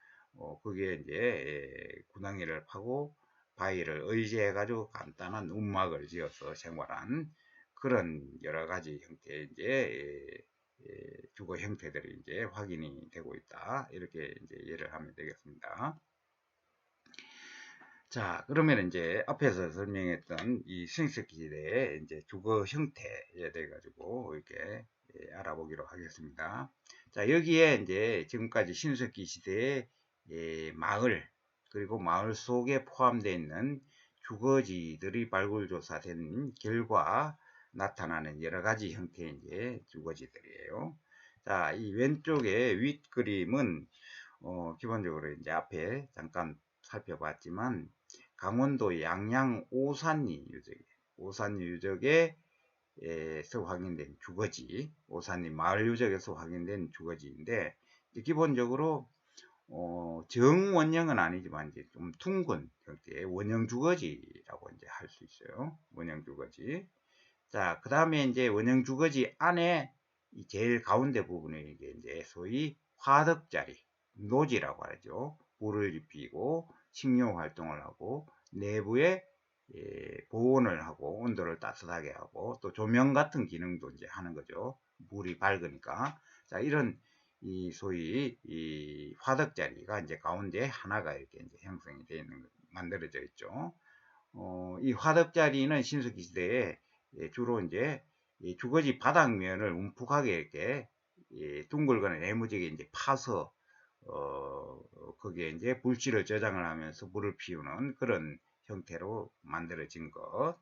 거기에 이제 구덩이를 파고 바위를 의지해 가지고 간단한 움막을 지어서 생활한 그런 여러 가지 형태의 이제 주거 형태들이 이제 확인이 되고 있다. 이렇게 이제 이해를 하면 되겠습니다. 자, 그러면 이제 앞에서 설명했던 이 신석기 시대의 이제 주거 형태에 대해 가지고 이렇게 알아보기로 하겠습니다. 자, 여기에 이제 지금까지 신석기 시대의 마을 그리고 마을 속에 포함되어 있는 주거지들이 발굴조사된 결과 나타나는 여러 가지 형태의 이제 주거지들이에요. 자, 이 왼쪽에 윗 그림은 기본적으로 이제 앞에 잠깐 살펴봤지만 강원도 양양 오산리 유적에서 확인된 주거지, 오산리 마을 유적에서 확인된 주거지인데 기본적으로 정원형은 아니지만 이제 좀 둥근 형태의 원형 주거지라고 이제 할 수 있어요. 원형 주거지. 자, 그 다음에 이제 원형 주거지 안에 이 제일 가운데 부분에 이제 소위 화덕자리, 노지라고 하죠. 불을 지피고 식료 활동을 하고 내부에 보온을 하고 온도를 따뜻하게 하고 또 조명 같은 기능도 이제 하는 거죠. 물이 밝으니까. 자, 이런 이 소위 이 화덕자리가 이제 가운데 하나가 이렇게 이제 형성이 되어 있는 만들어져 있죠. 이 화덕자리는 신석기 시대에 주로 이제 주거지 바닥면을 움푹하게 이렇게 둥글거나 네모지게 이제 파서 거기에 이제 불씨를 저장을 하면서 불을 피우는 그런 형태로 만들어진 것.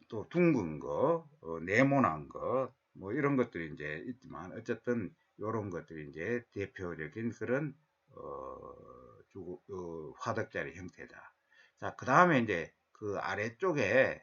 또 둥근 거, 네모난 거, 뭐 이런 것들이 이제 있지만 어쨌든 이런 것들이 이제 대표적인 그런 화덕자리 형태다. 자, 그 다음에 이제 그 아래쪽에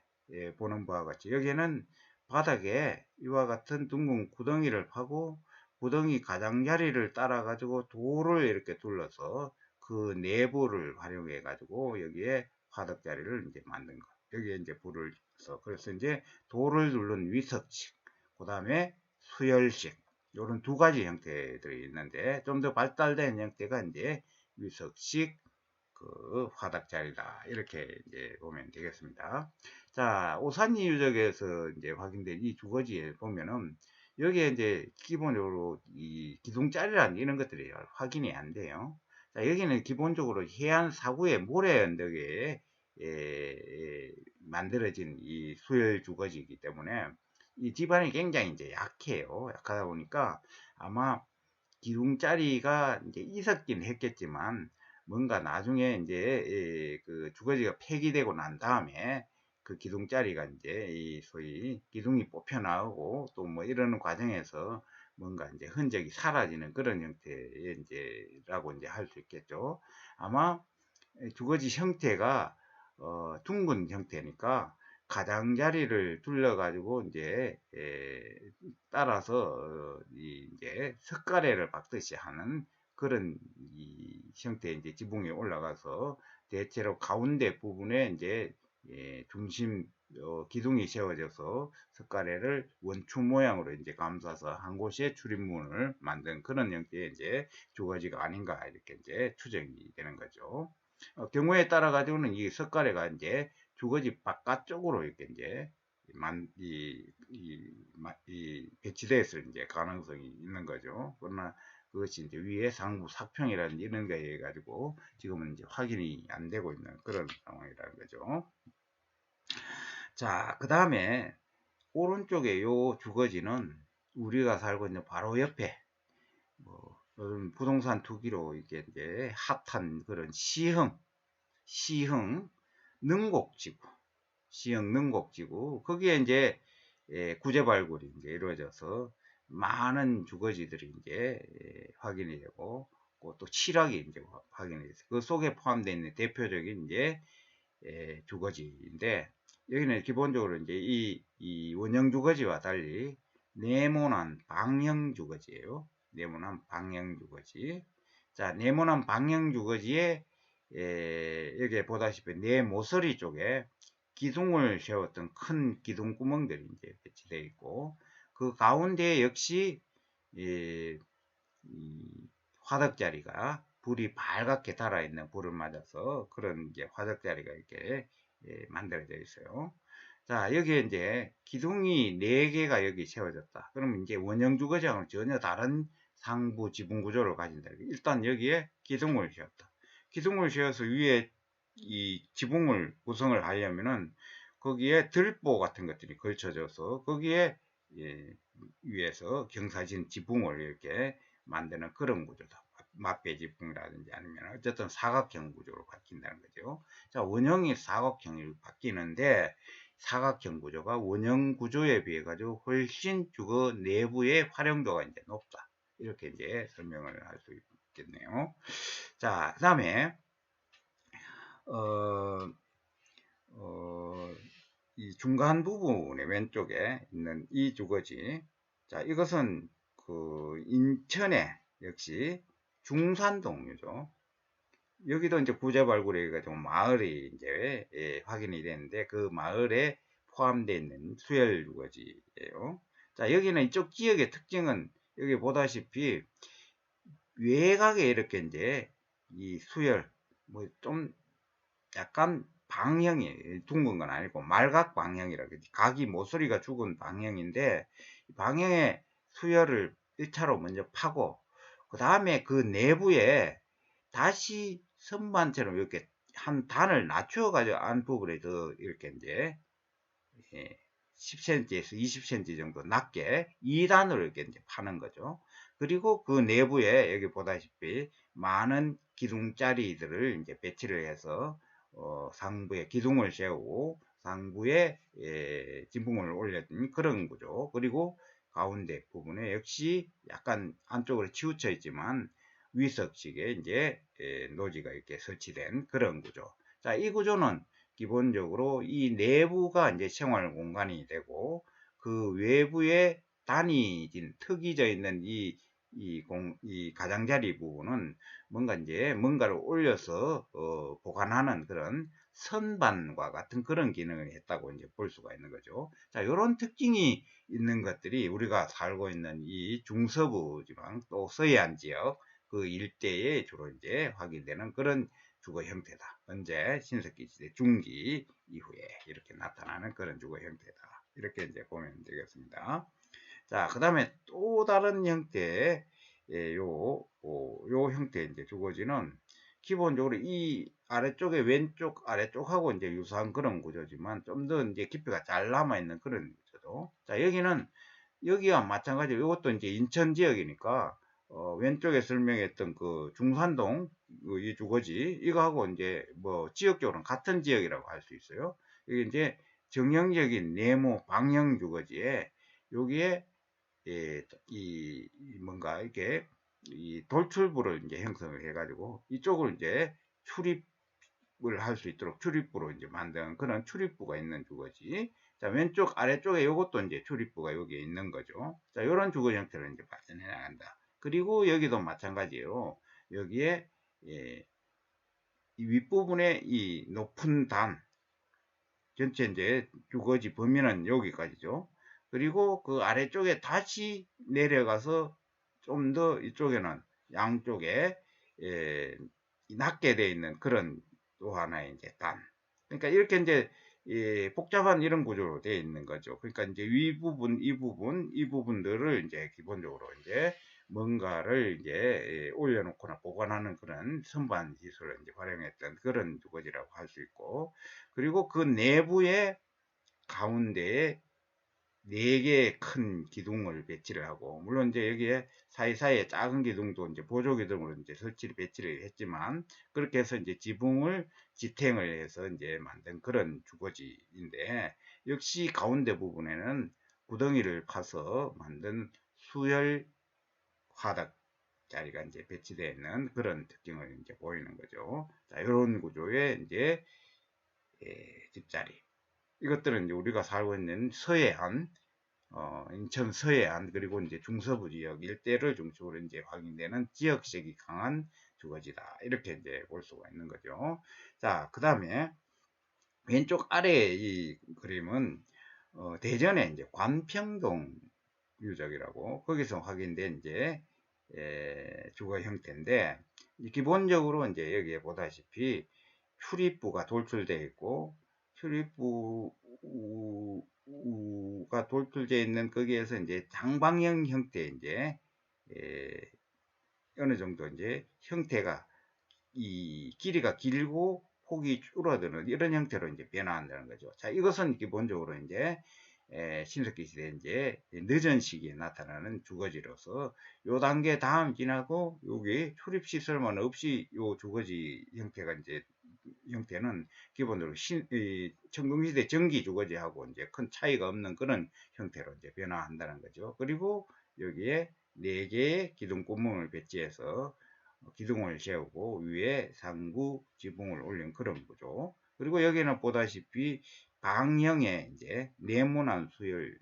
보는 바와 같이 여기는 바닥에 이와 같은 둥근 구덩이를 파고 구덩이 가장자리를 따라 가지고 돌을 이렇게 둘러서 그 내부를 활용해 가지고 여기에 화덕자리를 이제 만든 거. 여기에 이제 불을 써. 그래서 이제 돌을 둘른 위석식, 그 다음에 수열식, 이런 두 가지 형태들이 있는데 좀 더 발달된 형태가 이제 위석식 그 화덕자리다, 이렇게 이제 보면 되겠습니다. 자, 오산리 유적에서 이제 확인된 이 주거지에 보면은 여기에 이제 기본적으로 이 기둥자리란 이런 것들이 확인이 안 돼요. 자, 여기는 기본적으로 해안 사구의 모래 언덕에 만들어진 이 수열 주거지이기 때문에 이 지반이 굉장히 이제 약해요. 약하다 보니까 아마 기둥자리가 이제 있었긴 했겠지만 뭔가 나중에 이제 그 주거지가 폐기되고 난 다음에 그 기둥자리가 이제 이 소위 기둥이 뽑혀 나오고 또 뭐 이러는 과정에서 뭔가 이제 흔적이 사라지는 그런 형태의 이제라고 이제 할 수 있겠죠. 아마 주거지 형태가 둥근 형태니까 가장자리를 둘러 가지고 이제 따라서 이제 석가래를 박듯이 하는 그런 이 형태의 이제 지붕에 올라가서 대체로 가운데 부분에 이제 중심 기둥이 세워져서 석가래를 원추 모양으로 이제 감싸서 한 곳에 출입문을 만든 그런 형태의 이제 주거지가 아닌가, 이렇게 이제 추정이 되는 거죠. 경우에 따라 가지고는 이 석가래가 이제 주거지 바깥쪽으로 이렇게 이제 배치되었을 이제 가능성이 있는 거죠. 그러나 그것이 이제 위에 상부 sak평이라는 이런 거에 가지고 지금은 이제 확인이 안 되고 있는 그런 상황이라는 거죠. 자, 그 다음에 오른쪽에 요 주거지는 우리가 살고 있는 바로 옆에 뭐 요즘 부동산 투기로 이게 이제 핫한 그런 시흥 능곡지구, 시흥 능곡지구, 거기에 이제 구제 발굴이 이제 이루어져서 많은 주거지들이 이제 확인이 되고 또 칠학이 이제 확인이 돼서 그 속에 포함되어 있는 대표적인 이제 주거지인데, 여기는 기본적으로 이제 이 원형 주거지와 달리 네모난 방형 주거지예요. 네모난 방형 주거지. 자, 네모난 방형 주거지에 여기에 보다시피 네 모서리 쪽에 기둥을 세웠던 큰 기둥 구멍들이 이제 배치되어 있고, 그 가운데 역시 이 화덕자리가 불이 밝게 달아있는 불을 맞아서 그런 이제 화덕자리가 이렇게 만들어져 있어요. 자, 여기에 이제 기둥이 4개가 여기 세워졌다. 그러면 이제 원형 주거지하고는 전혀 다른 상부 지붕 구조를 가진다. 일단 여기에 기둥을 세웠다. 기둥을 세워서 위에 이 지붕을 구성을 하려면은 거기에 들보 같은 것들이 걸쳐져서 거기에 위에서 경사진 지붕을 이렇게 만드는 그런 구조다. 맞배 지붕이라든지 아니면 어쨌든 사각형 구조로 바뀐다는 거죠. 자, 원형이 사각형이 바뀌는데 사각형 구조가 원형 구조에 비해 가지고 훨씬 주거 내부의 활용도가 이제 높다. 이렇게 이제 설명을 할 수 있겠네요. 자, 그 다음에 이 중간 부분의 왼쪽에 있는 이 주거지. 자, 이것은 그 인천의 역시 중산동이죠. 여기도 이제 구제 발굴해 가지고 마을이 이제 확인이 되는데 그 마을에 포함되어 있는 수열 주거지예요. 자, 여기는 이쪽 지역의 특징은 여기 보다시피 외곽에 이렇게 이제 이 수열 뭐 좀 약간 방향이 둥근 건 아니고 말각 방향이라 그러지. 각이 모서리가 죽은 방향인데 방향의 수열을 1차로 먼저 파고 그 다음에 그 내부에 다시 선반처럼 이렇게 한 단을 낮추어 가지고 안부분에 더 이렇게 이제 10cm에서 20cm 정도 낮게 2단으로 이렇게 이제 파는 거죠. 그리고 그 내부에 여기 보다시피 많은 기둥자리들을 이제 배치를 해서 상부에 기둥을 세우고 상부에 지붕을 올려둔 그런 구조. 그리고 가운데 부분에 역시 약간 안쪽으로 치우쳐 있지만 위석식의 이제 노지가 이렇게 설치된 그런 구조. 자, 이 구조는 기본적으로 이 내부가 이제 생활 공간이 되고 그 외부에 단위진 특이져 있는 이 가장자리 부분은 뭔가 이제 뭔가를 올려서 보관하는 그런 선반과 같은 그런 기능을 했다고 이제 볼 수가 있는 거죠. 자, 이런 특징이 있는 것들이 우리가 살고 있는 이 중서부 지방 또 서해안 지역 그 일대에 주로 이제 확인되는 그런 주거 형태다. 언제 신석기 시대 중기 이후에 이렇게 나타나는 그런 주거 형태다. 이렇게 이제 보면 되겠습니다. 자, 그 다음에 또 다른 형태의 요 형태의 이제 주거지는 기본적으로 이 아래쪽에 왼쪽 아래쪽하고 이제 유사한 그런 구조지만 좀 더 이제 깊이가 잘 남아 있는 그런 구조죠. 자, 여기는 여기와 마찬가지로 이것도 이제 인천 지역이니까 왼쪽에 설명했던 그 중산동 이 주거지 이거하고 이제 뭐 지역적으로는 같은 지역이라고 할 수 있어요. 이게 이제 정형적인 네모 방형 주거지에 여기에 뭔가 이렇게 이 돌출부를 이제 형성을 해가지고 이쪽을 이제 출입을 할 수 있도록 출입부로 이제 만든 그런 출입부가 있는 주거지. 자, 왼쪽 아래쪽에 이것도 이제 출입부가 여기에 있는 거죠. 자, 이런 주거 형태로 이제 발전해 나간다. 그리고 여기도 마찬가지예요. 여기에 이 윗부분에 이 높은 단 전체 이제 주거지 범위는 여기까지죠. 그리고 그 아래쪽에 다시 내려가서 좀 더 이쪽에는 양쪽에 낮게 되어 있는 그런 또 하나의 이제 단. 그러니까 이렇게 이제 복잡한 이런 구조로 되어 있는 거죠. 그러니까 이제 위 부분, 이 부분들을 이제 기본적으로 이제 뭔가를 이제 올려놓거나 보관하는 그런 선반 시설을 이제 활용했던 그런 주거지라고 할 수 있고, 그리고 그 내부에 가운데에 4개의 큰 기둥을 배치를 하고, 물론 이제 여기에 사이사이에 작은 기둥도 이제 보조 기둥으로 이제 배치를 했지만, 그렇게 해서 이제 지탱을 해서 이제 만든 그런 주거지인데, 역시 가운데 부분에는 구덩이를 파서 만든 수열 화덕 자리가 이제 배치되어 있는 그런 특징을 이제 보이는 거죠. 자, 이런 구조의 이제 집자리. 이것들은 이제 우리가 살고 있는 서해안, 인천 서해안, 그리고 이제 중서부 지역 일대를 중심으로 이제 확인되는 지역색이 강한 주거지다. 이렇게 이제 볼 수가 있는 거죠. 자, 그 다음에 왼쪽 아래의 이 그림은, 대전의 이제 관평동 유적이라고 거기서 확인된 이제 주거 형태인데, 기본적으로 이제 여기에 보다시피 출입부가 돌출되어 있고, 출입부가 돌출되어 있는 거기에서 이제 장방형 형태 이제 어느 정도 이제 형태가 이 길이가 길고 폭이 줄어드는 이런 형태로 이제 변화한다는 거죠. 자, 이것은 기본적으로 이제 신석기 시대 이제 늦은 시기에 나타나는 주거지로서 요 단계 다음 지나고 여기 출입 시설만 없이 요 주거지 형태가 이제 형태는 기본적으로 청동시대 전기 주거지하고 이제 큰 차이가 없는 그런 형태로 이제 변화한다는 거죠. 그리고 여기에 4개의 기둥 구멍을 배치해서 기둥을 세우고 위에 상부 지붕을 올린 그런 구조. 그리고 여기는 보다시피 방형의 이제 네모난 수열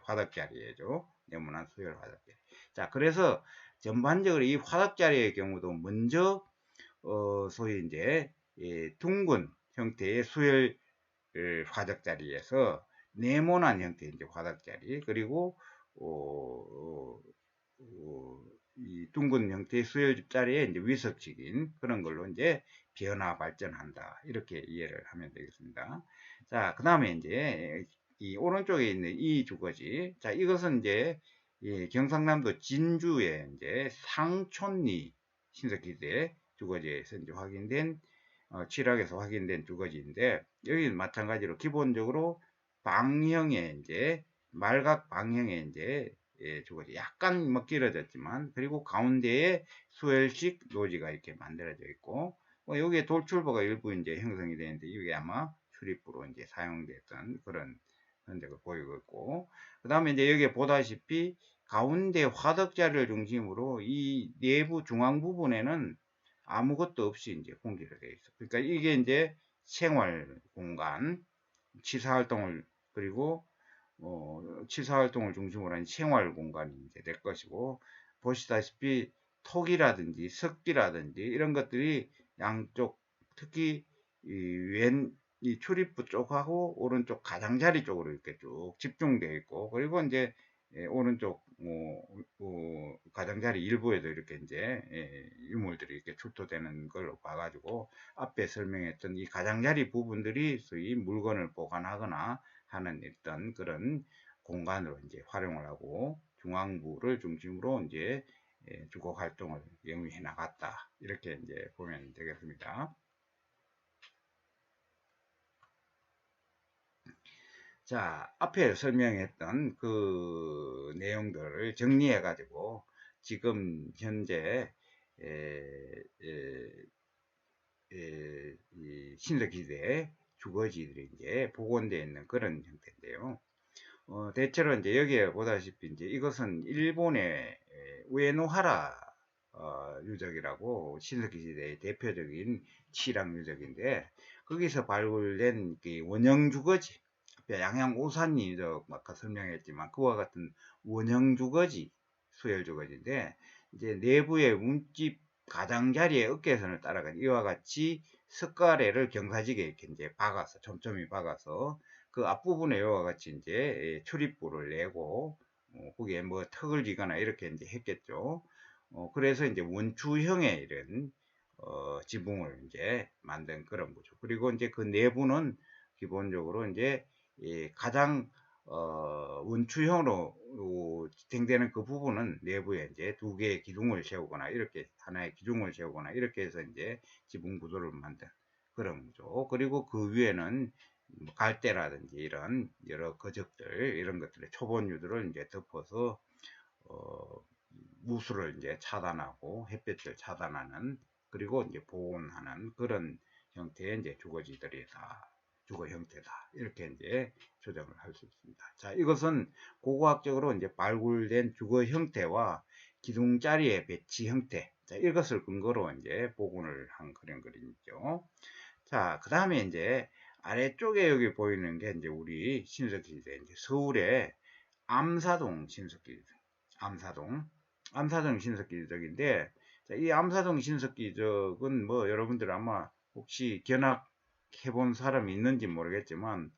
화덕자리죠. 네모난 수열 화덕자리. 자, 그래서 전반적으로 이 화덕자리의 경우도 먼저 소위 이제 둥근 형태의 수열 화덕자리에서 네모난 형태의 이제 화덕자리, 그리고 이 둥근 형태의 수열자리에 이제 위석식인 그런 걸로 이제 변화 발전한다. 이렇게 이해를 하면 되겠습니다. 자, 그 다음에 이제 이 오른쪽에 있는 이 주거지. 자, 이것은 이제 경상남도 진주의 이제 상촌리 신석기대 주거지에서 이제 확인된 칠학에서 확인된 주거지인데, 여기는 마찬가지로 기본적으로 방형의 이제 말각 방형의 이제 주거지 약간 뭐 길어졌지만, 그리고 가운데에 수열식 노지가 이렇게 만들어져 있고, 여기에 돌출부가 일부 이제 형성이 되는데 이게 아마 출입부로 이제 사용됐던 그런 흔적을 보이고 있고, 그 다음에 이제 여기에 보다시피 가운데 화덕자를 중심으로 이 내부 중앙 부분에는 아무것도 없이 이제 공기로 되어 있어. 그러니까 이게 이제 생활 공간, 치사활동을, 그리고 치사활동을 중심으로 한 생활 공간이 이제 될 것이고, 보시다시피 톡이라든지 석기라든지 이런 것들이 양쪽, 특히 이 출입부 쪽하고 오른쪽 가장자리 쪽으로 이렇게 쭉 집중되어 있고, 그리고 이제 오른쪽 가장자리 일부에도 이렇게 이제 유물들이 이렇게 출토되는 걸 봐가지고 앞에 설명했던 이 가장자리 부분들이 소위 물건을 보관하거나 하는 어떤 그런 공간으로 이제 활용을 하고, 중앙부를 중심으로 이제 주거 활동을 영위해 나갔다, 이렇게 이제 보면 되겠습니다. 자, 앞에 설명했던 그 내용들을 정리해 가지고 지금 현재 이 신석시대 주거지들이 이제 복원되어 있는 그런 형태인데요. 대체로 이제 여기에 보다시피 이제 이것은 일본의 우에노하라 유적이라고 신석기 시대의 대표적인 치랑 유적인데, 거기서 발굴된 그 원형 주거지, 양양 오산리 유적 아까 설명했지만 그와 같은 원형 주거지, 수열 주거지인데, 이제 내부의 문집 가장자리의 어깨선을 따라가 이와 같이 석가래를 경사지게 이렇게 이제 박아서, 촘촘히 박아서 그 앞부분에 이와 같이 이제 출입부를 내고 거기에 뭐 턱을 지거나 이렇게 이제 했겠죠. 그래서 이제 원추형의 이런 지붕을 이제 만든 그런 거죠. 그리고 이제 그 내부는 기본적으로 이제 가장 원추형으로 지탱되는 그 부분은 내부에 이제 두 개의 기둥을 세우거나 이렇게 하나의 기둥을 세우거나 이렇게 해서 이제 지붕 구조를 만든 그런 거죠. 그리고 그 위에는 뭐 갈대라든지 이런 여러 거적들, 이런 것들의 초본유들을 이제 덮어서 무수를 이제 차단하고 햇볕을 차단하는, 그리고 이제 보온하는 그런 형태의 이제 주거지들이다, 주거 형태다, 이렇게 이제 조정을 할 수 있습니다. 자, 이것은 고고학적으로 이제 발굴된 주거 형태와 기둥자리의 배치 형태, 자, 이것을 근거로 이제 복원을 한 그런 그림이죠. 자, 그 다음에 이제 아래쪽에 여기 보이는 게 이제 우리 신석기지대, 이제 서울의 암사동 신석기지대, 암사동 신석기적인데, 이 암사동 신석기적은 뭐 여러분들 아마 혹시 견학해 본 사람이 있는지 모르겠지만,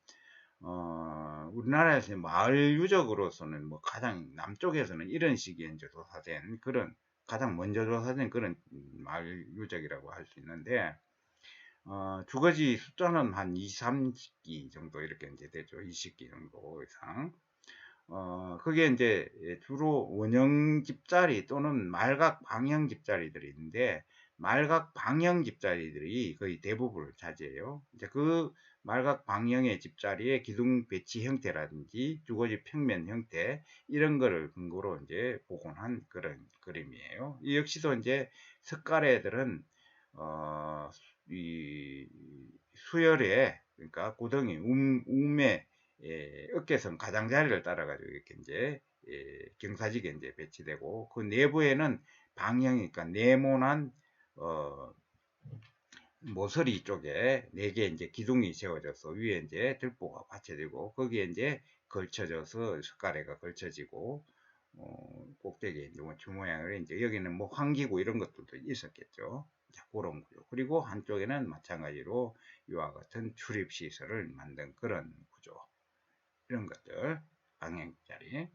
우리나라에서 마을 유적으로서는 뭐 가장 남쪽에서는 이런 시기에 이제 조사된 그런, 가장 먼저 조사된 그런 마을 유적이라고 할 수 있는데, 주거지 숫자는 한 2, 30기 정도 이렇게 이제 되죠. 20기 정도 이상. 그게 이제 주로 원형 집자리 또는 말각 방형 집자리들이 있는데, 말각 방형 집자리들이 거의 대부분을 차지해요. 이제 그 말각 방형의 집자리의 기둥 배치 형태라든지 주거지 평면 형태, 이런 거를 근거로 이제 복원한 그런 그림이에요. 이 역시도 이제 석가래들은 이 수열에, 그러니까 고덩이 움의 어깨선 가장자리를 따라 가지고 이렇게 이제 경사지게 이제 배치되고, 그 내부에는 방형이니까 네모난 모서리 쪽에 4개 이제 기둥이 세워져서 위에 이제 들보가 받쳐지고, 거기에 이제 걸쳐져서 석가래가 걸쳐지고, 꼭대기에 이제 주 모양을 이제, 여기는 뭐 환기구 이런 것들도 있었겠죠. 자, 그런 구조. 그리고 한쪽에는 마찬가지로 이와 같은 출입 시설을 만든 그런 구조. 이런 것들, 방향자리.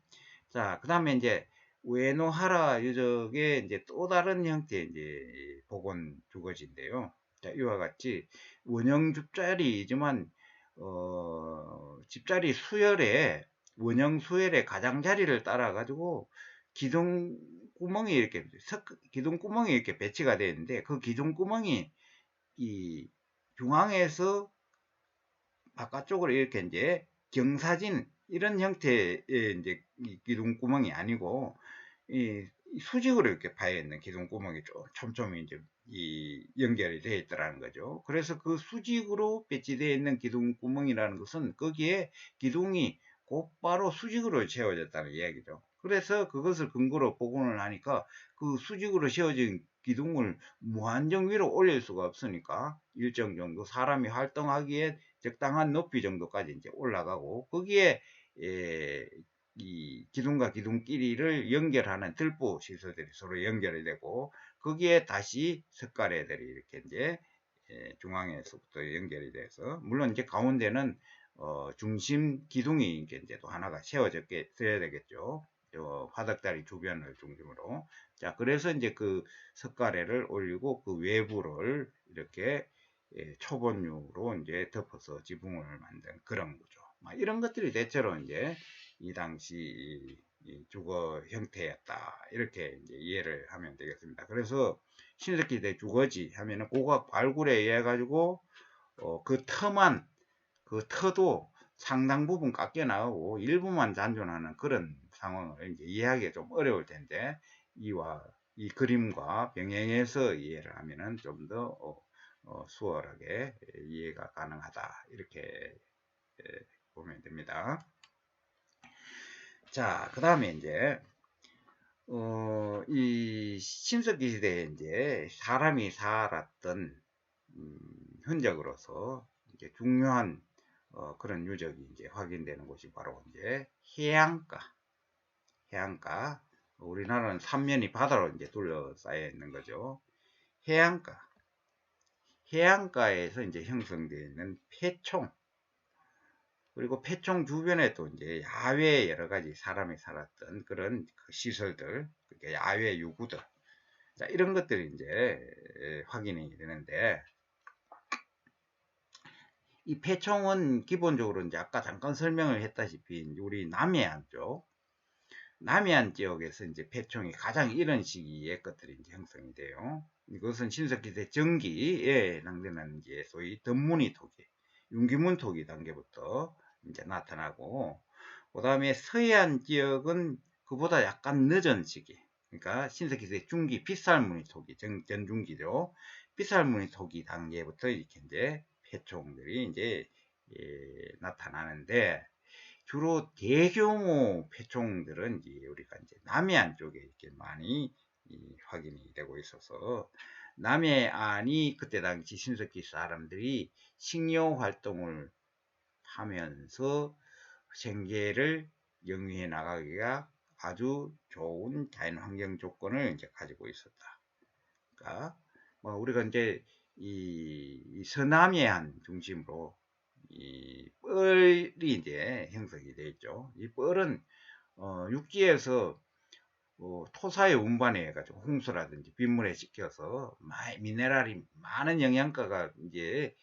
자, 그 다음에 이제 우에노하라 유적의 이제 또 다른 형태의 이제 복원 주거지인데요. 자, 이와 같이 원형 집자리이지만 집자리 수열에, 원형 수열의 가장자리를 따라 가지고 기둥 구멍이 이렇게 기둥 구멍이 이렇게 배치가 되어 있는데, 그 기둥 구멍이 이 중앙에서 바깥쪽으로 이렇게 이제 경사진 이런 형태의 이제 기둥구멍이 아니고, 이 수직으로 이렇게 파여 있는 기둥구멍이 촘촘히 이제 연결이 되어 있더라는 거죠. 그래서 그 수직으로 배치되어 있는 기둥구멍이라는 것은 거기에 기둥이 곧바로 수직으로 채워졌다는 이야기죠. 그래서 그것을 근거로 복원을 하니까 그 수직으로 세워진 기둥을 무한정 위로 올릴 수가 없으니까 일정 정도 사람이 활동하기에 적당한 높이 정도까지 이제 올라가고 거기에 이 기둥과 기둥끼리를 연결하는 들보 시설들이 서로 연결이 되고 거기에 다시 석가래들이 이렇게 이제 중앙에서부터 연결이 돼서 물론 이제 가운데는 중심 기둥이 이제 또 하나가 세워져야 되겠죠. 화덕다리 주변을 중심으로. 자, 그래서 이제 그 석가래를 올리고 그 외부를 이렇게 초본유로 이제 덮어서 지붕을 만든 그런 거죠. 이런 것들이 대체로 이제 이 당시 이 주거 형태였다. 이렇게 이제 이해를 하면 되겠습니다. 그래서 신석기대 주거지 하면은 고각 발굴에 의해 가지고 그 터도 상당 부분 깎여 나오고 일부만 잔존하는 그런 상황을 이제 이해하기가 좀 어려울 텐데 이 그림과 병행해서 이해를 하면은 좀 더 수월하게 이해가 가능하다 이렇게 보면 됩니다. 자, 그 다음에 이제 이 신석기 시대에 이제 사람이 살았던 흔적으로서 이제 중요한 그런 유적이 이제 확인되는 곳이 바로 이제 해안가. 우리나라는 삼면이 바다로 이제 둘러싸여 있는 거죠. 해안가에서 이제 형성되어 있는 폐총, 그리고 폐총 주변에 또 이제 야외 여러 가지 사람이 살았던 그런 그 시설들, 그러니까 야외 유구들, 자, 이런 것들이 이제 확인이 되는데, 이 폐총은 기본적으로 이제 아까 잠깐 설명을 했다시피 우리 남해안 지역에서 이제 폐총이 가장 이런 시기의 것들이 이제 형성이 돼요. 이것은 신석기대 전기에 해당되는 이제 소위 덤무니 토기, 윤기문 토기 단계부터 이제 나타나고, 그 다음에 서해안 지역은 그보다 약간 늦은 시기, 그러니까 신석기대 중기 빗살무늬 토기, 전중기죠. 빗살무늬 토기 단계부터 이렇게 이제 폐총들이 이제 나타나는데, 주로 대규모 폐총들은 이제 우리가 이제 남해안 쪽에 이렇게 많이 확인이 되고 있어서, 남해안이 그때 당시 신석기 사람들이 식료 활동을 하면서 생계를 영위해 나가기가 아주 좋은 자연 환경 조건을 이제 가지고 있었다. 그러니까 우리가 이제 이 서남해안 중심으로 이 뻘이 이제 형성이 되어 있죠. 이 뻘은 육지에서 토사의 운반에 해가지고 홍수라든지 빗물에 씻겨서 미네랄이 많은 영양가가 이제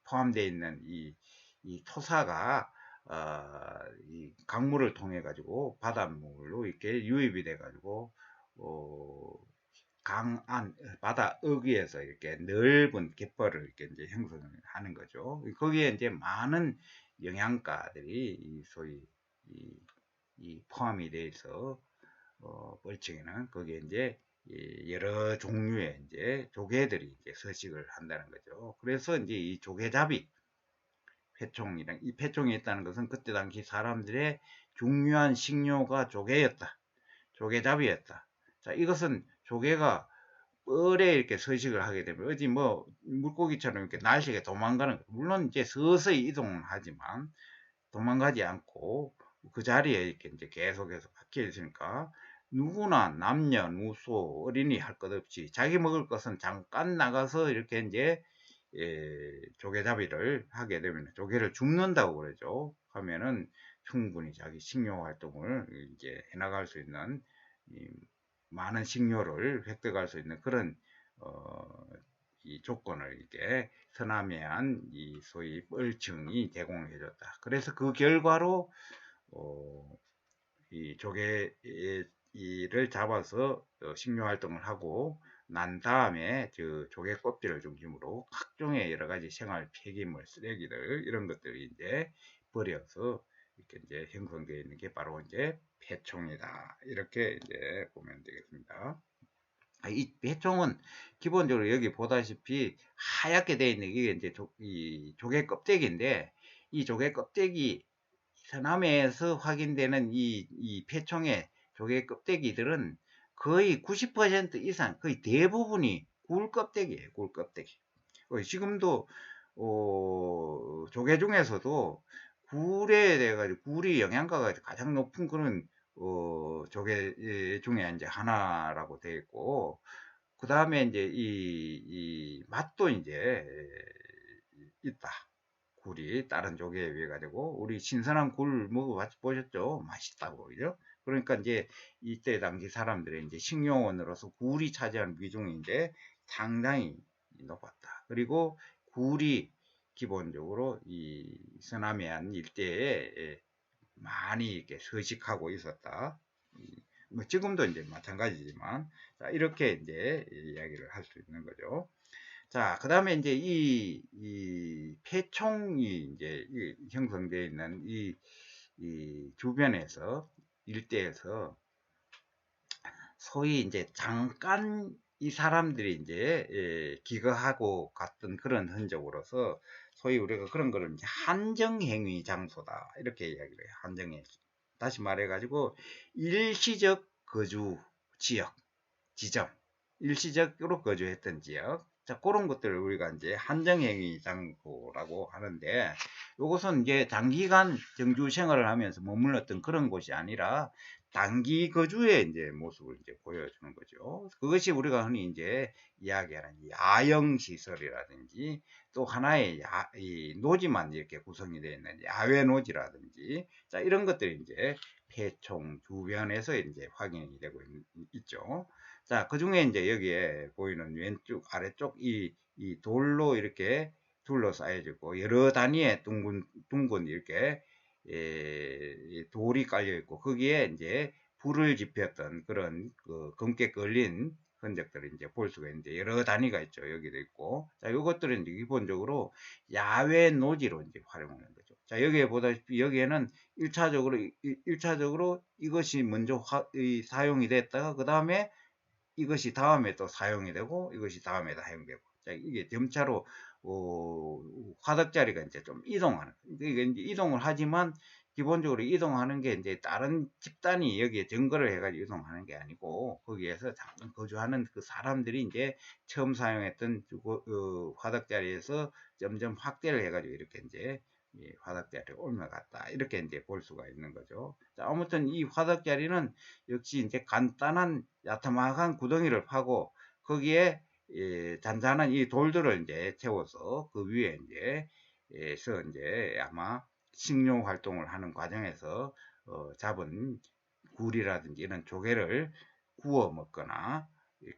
포함되어 있는 이 토사가 이 강물을 통해 가지고 바닷물로 이렇게 유입이 돼 가지고 강안 바다 어귀에서 이렇게 넓은 갯벌을 이렇게 이제 형성하는 거죠. 거기에 이제 많은 영양가들이 소위 이 포함이 되어 있어 뻘층에는 거기에 이제 여러 종류의 이제 조개들이 이제 서식을 한다는 거죠. 그래서 이제 이 조개잡이 폐총이랑 이 폐총이 있다는 것은 그때 당시 사람들의 중요한 식료가 조개잡이였다. 자, 이것은 조개가 뻘에 이렇게 서식을 하게 되면 어디 뭐 물고기처럼 이렇게 날씨에 도망가는 거예요. 물론 이제 서서히 이동은 하지만 도망가지 않고 그 자리에 이렇게 이제 계속해서 박혀 있으니까 누구나 남녀노소 어린이 할 것 없이 자기 먹을 것은 잠깐 나가서 이렇게 이제 조개잡이를 하게 되면 조개를 줍는다고 그러죠. 하면은 충분히 자기 식료 활동을 이제 해나갈 수 있는 많은 식료를 획득할 수 있는 그런 이 조건을 이렇게 서남해안 이 소위 뻘층이 제공을 해줬다. 그래서 그 결과로 이 조개를 잡아서 식료 활동을 하고 난 다음에 조개 껍질을 중심으로 각종의 여러 가지 생활 폐기물, 쓰레기들 이런 것들이 이제 버려서 이렇게 이제 형성되어 있는 게 바로 이제 폐총이다. 이렇게 이제 보면 되겠습니다. 이 폐총은 기본적으로 여기 보다시피 하얗게 되어 있는 게 이제 이 조개 껍데기인데, 이 조개 껍데기 서남해에서 확인되는 이 폐총의 조개 껍데기들은 거의 90% 이상, 거의 대부분이 굴 껍데기예요. 굴 껍데기. 지금도 조개 중에서도 굴에 대해 가지고 굴이 영양가가 가장 높은 그런 조개 중에 이제 하나라고 되어 있고, 그 다음에 이제 이 맛도 이제 있다. 굴이 다른 조개에 비해 가지고 우리 신선한 굴 먹어보셨죠? 맛있다고 그죠? 그러니까 이제 이때 당시 사람들의 이제 식용원으로서 굴이 차지하는 비중이 이제 상당히 높았다. 그리고 굴이 기본적으로 이 서남해안 일대에 많이 이렇게 서식하고 있었다. 뭐 지금도 이제 마찬가지지만, 자, 이렇게 이제 이야기를 할 수 있는 거죠. 자, 그 다음에 이제 이 폐총이 이제 형성되어 있는 이 주변에서, 일대에서 소위 이제 잠깐 이 사람들이 이제 기거하고 갔던 그런 흔적으로서 소위 우리가 그런 거를 이제 한정행위 장소다. 이렇게 이야기를 해요. 한정행위. 다시 말해가지고 일시적 거주 지역, 지점, 일시적으로 거주했던 지역. 자, 그런 것들을 우리가 이제 한정행위 장소라고 하는데, 이것은 이제 장기간 정주 생활을 하면서 머물렀던 그런 곳이 아니라 단기 거주의 이제 모습을 이제 보여주는 거죠. 그것이 우리가 흔히 이제 이야기하는 야영 시설이라든지, 또 하나의 이 노지만 이렇게 구성이 되어 있는 야외 노지라든지, 자, 이런 것들이 이제 폐총 주변에서 이제 확인이 되고 있죠. 자, 그 중에 이제 여기에 보이는 왼쪽, 아래쪽 이 돌로 이렇게 둘러싸여지고 여러 단위의 둥근 이렇게 돌이 깔려 있고, 거기에 이제 불을 지폈던 그런 그 검게 걸린 흔적들을 이제 볼 수가 있는데, 여러 단위가 있죠. 여기도 있고. 자, 이것들은 이제 기본적으로 야외 노지로 이제 활용하는 거죠. 자, 여기에 보다시피 여기에는 1차적으로 이것이 먼저 사용이 됐다가, 그 다음에 이것이 다음에 또 사용이 되고, 이것이 다음에 사용되고. 자, 이게 점차로 화덕자리가 이제 좀 이동하는, 이게 이제 이동을 하지만 기본적으로 이동하는 게 이제 다른 집단이 여기에 증거를 해가지고 이동하는 게 아니고, 거기에서 잠깐 거주하는 그 사람들이 이제 처음 사용했던 화덕자리에서 점점 확대를 해가지고 이렇게 이제 화덕자리로 올라갔다. 이렇게 이제 볼 수가 있는 거죠. 자, 아무튼 이 화덕자리는 역시 이제 간단한 야타막한 구덩이를 파고 거기에 잔잔한 이 돌들을 이제 채워서 그 위에 이제 아마 식용 활동을 하는 과정에서 잡은 굴이라든지 이런 조개를 구워 먹거나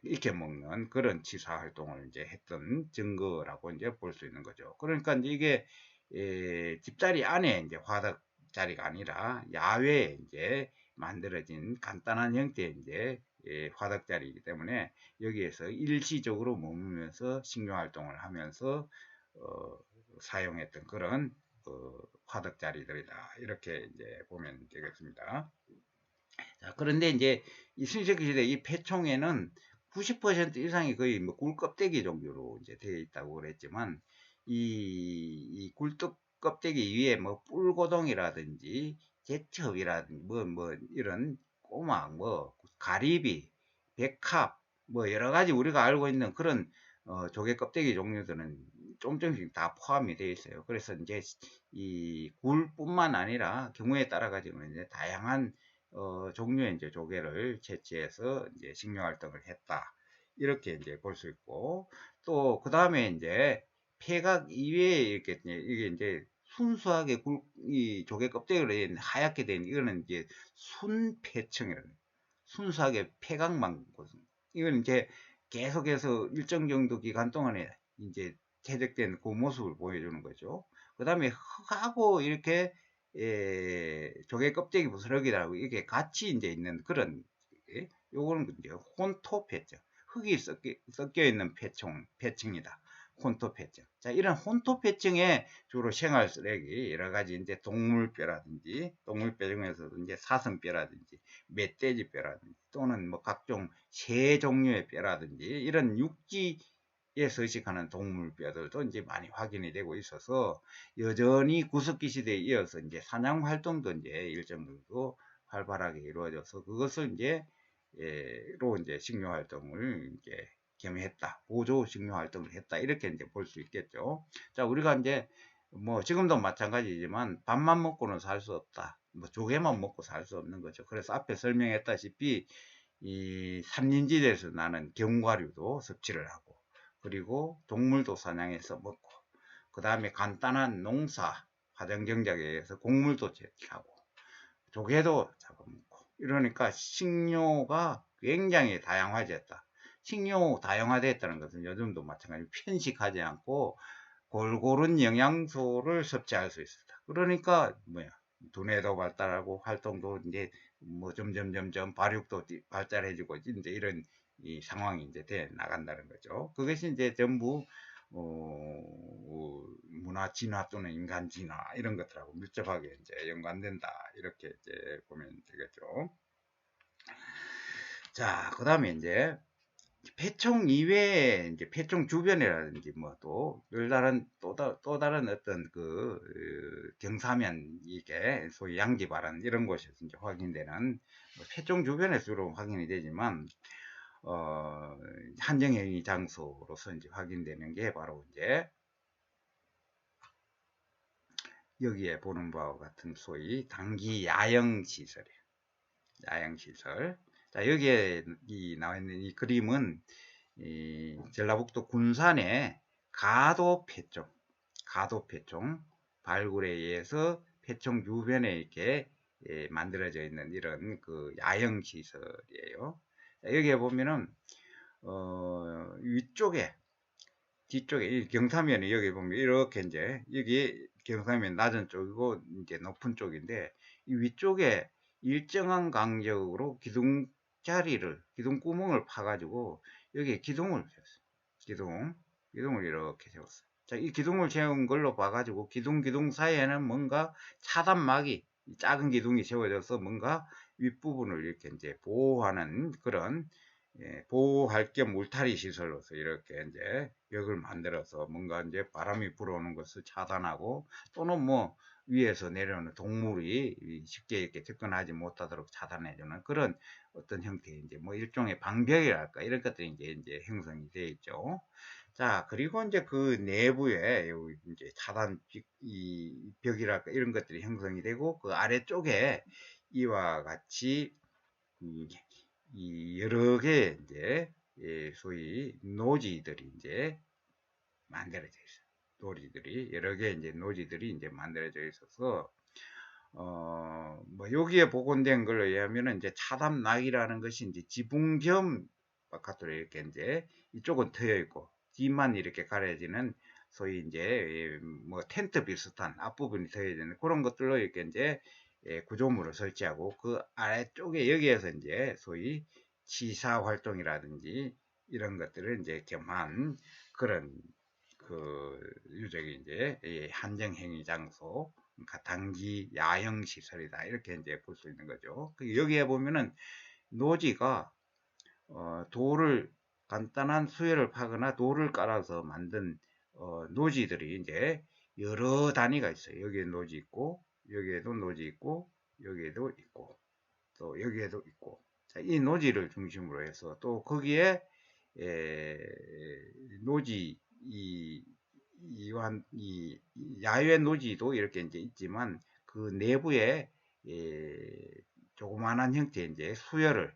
이렇게 먹는 그런 치사 활동을 이제 했던 증거라고 이제 볼 수 있는 거죠. 그러니까 이제 이게 집자리 안에 이제 화덕자리가 아니라 야외에 이제 만들어진 간단한 형태의 이제 화덕자리이기 때문에 여기에서 일시적으로 머물면서 식료 활동을 하면서 사용했던 그런 화덕자리들이다. 이렇게 이제 보면 되겠습니다. 자, 그런데 이제 이 신石기 시대 이 폐총에는 90% 이상이 거의 뭐 굴껍데기 종류로 이제 되어 있다고 그랬지만, 이 굴뚝 껍데기 위에 뭐 뿔고동이라든지 제첩이라든지 뭐 이런 꼬막, 뭐 가리비, 백합, 뭐 여러 가지 우리가 알고 있는 그런 조개 껍데기 종류들은 조금씩 다 포함이 되어 있어요. 그래서 이제 이 굴뿐만 아니라 경우에 따라 가지고 이제 다양한 종류의 이제 조개를 채취해서 이제 식용 활동을 했다. 이렇게 이제 볼 수 있고, 또 그 다음에 이제 폐각 이외에 이렇게 이게 이제 순수하게 이 조개 껍데기로 하얗게 된 이거는 이제 순폐층이라는, 순수하게 폐각만, 이건 이제 계속해서 일정 정도 기간 동안에 이제 퇴적된 그 모습을 보여주는 거죠. 그 다음에 흙하고 이렇게 조개 껍데기 부스러기라고 이게 같이 이제 있는 그런, 요거는 이제 혼토폐층, 흙이 섞여 있는 폐층이다. 혼토폐층. 자, 이런 혼토폐층에 주로 생활 쓰레기, 여러 가지 이제 동물뼈라든지, 동물뼈 중에서도 이제 사슴뼈라든지, 멧돼지뼈라든지, 또는 뭐 각종 새 종류의 뼈라든지, 이런 육지 서식하는 동물뼈들도 이제 많이 확인이 되고 있어서 여전히 구석기 시대에 이어서 이제 사냥 활동도 이제 일정 정도 활발하게 이루어져서 그것을 로 이제 식료 활동을 이제 겸했다. 보조 식료 활동을 했다. 이렇게 이제 볼 수 있겠죠. 자, 우리가 이제 뭐 지금도 마찬가지지만 밥만 먹고는 살 수 없다. 뭐 조개만 먹고 살 수 없는 거죠. 그래서 앞에 설명했다시피 이 산림지대에서 나는 견과류도 섭취를 하고 그리고 동물도 사냥해서 먹고 그 다음에 간단한 농사 화정정작에 의해서 곡물도 채취하고 조개도 잡아먹고 이러니까 식료가 굉장히 다양화됐다. 식료 다양화됐다는 것은 요즘도 마찬가지로 편식하지 않고 골고른 영양소를 섭취할 수 있었다. 그러니까 뭐야 두뇌도 발달하고 활동도 이제 뭐 점점 발육도 발달해지고 이제 이런 이 상황이 이제 돼 나간다는 거죠. 그것이 이제 전부 문화 진화 또는 인간 진화 이런 것들하고 밀접하게 이제 연관된다 이렇게 이제 보면 되겠죠. 자, 그 다음에 이제 폐총 이외에 이제 폐총 주변이라든지 뭐 또 또 다른 어떤 경사면 이게 소위 양지바람 이런 곳에서 이제 확인되는 뭐 폐총 주변에서 주로 확인이 되지만 한정행위 장소로서 이제 확인되는 게 바로 이제 여기에 보는 바와 같은 소위 단기 야영 시설이에요. 야영 시설. 자, 여기에 나와 있는 이 그림은 이 전라북도 군산의 가도 폐총 발굴에 의해서 폐총 주변에 이렇게 만들어져 있는 이런 그 야영 시설이에요. 여기에 보면은 위쪽에 뒤쪽에 이 경사면이 여기 보면 이렇게 이제 여기 경사면 낮은 쪽이고 이제 높은 쪽인데 이 위쪽에 일정한 간격으로 기둥 구멍을 파가지고 여기에 기둥을 세웠어요. 기둥을 이렇게 세웠어요. 자, 이 기둥을 세운 걸로 봐가지고 기둥 사이에는 뭔가 차단막이 작은 기둥이 세워져서 뭔가 윗부분을 이렇게 이제 보호하는 그런 보호할 겸 울타리 시설로서 이렇게 이제 벽을 만들어서 뭔가 이제 바람이 불어오는 것을 차단하고 또는 뭐 위에서 내려오는 동물이 쉽게 이렇게 접근하지 못하도록 차단해주는 그런 어떤 형태의 이제 뭐 일종의 방벽이랄까 이런 것들이 이제 형성이 되어 있죠. 자, 그리고 이제 그 내부에 이제 차단 이 벽이랄까 이런 것들이 형성이 되고 그 아래쪽에 이와 같이 이 여러 개 이제 소위 노지들이 이제 만들어져 있어요. 노지들이 여러 개 이제 노지들이 이제 만들어져 있어서 뭐 여기에 복원된 걸로 의하면은 이제 차담락이라는 것이 이제 지붕 겸 바깥으로 이렇게 이제 이쪽은 트여 있고 뒤만 이렇게 가려지는 소위 이제 뭐 텐트 비슷한 앞부분이 트여지는 그런 것들로 이렇게 이제 구조물을 설치하고 그 아래쪽에 여기에서 이제 소위 치사 활동이라든지 이런 것들을 이제 겸한 그런 그 유적이 이제 한정행위 장소, 그러니까 단기 야영 시설이다 이렇게 이제 볼 수 있는 거죠. 여기에 보면은 노지가 돌을 간단한 수열을 파거나 돌을 깔아서 만든 노지들이 이제 여러 단위가 있어요. 여기에 노지 있고 여기에도 노지 있고 여기에도 있고 또 여기에도 있고 자, 이 노지를 중심으로 해서 또 거기에 노지 이 야외 노지도 이렇게 이제 있지만 그 내부에 조그만한 형태의 이제 수열을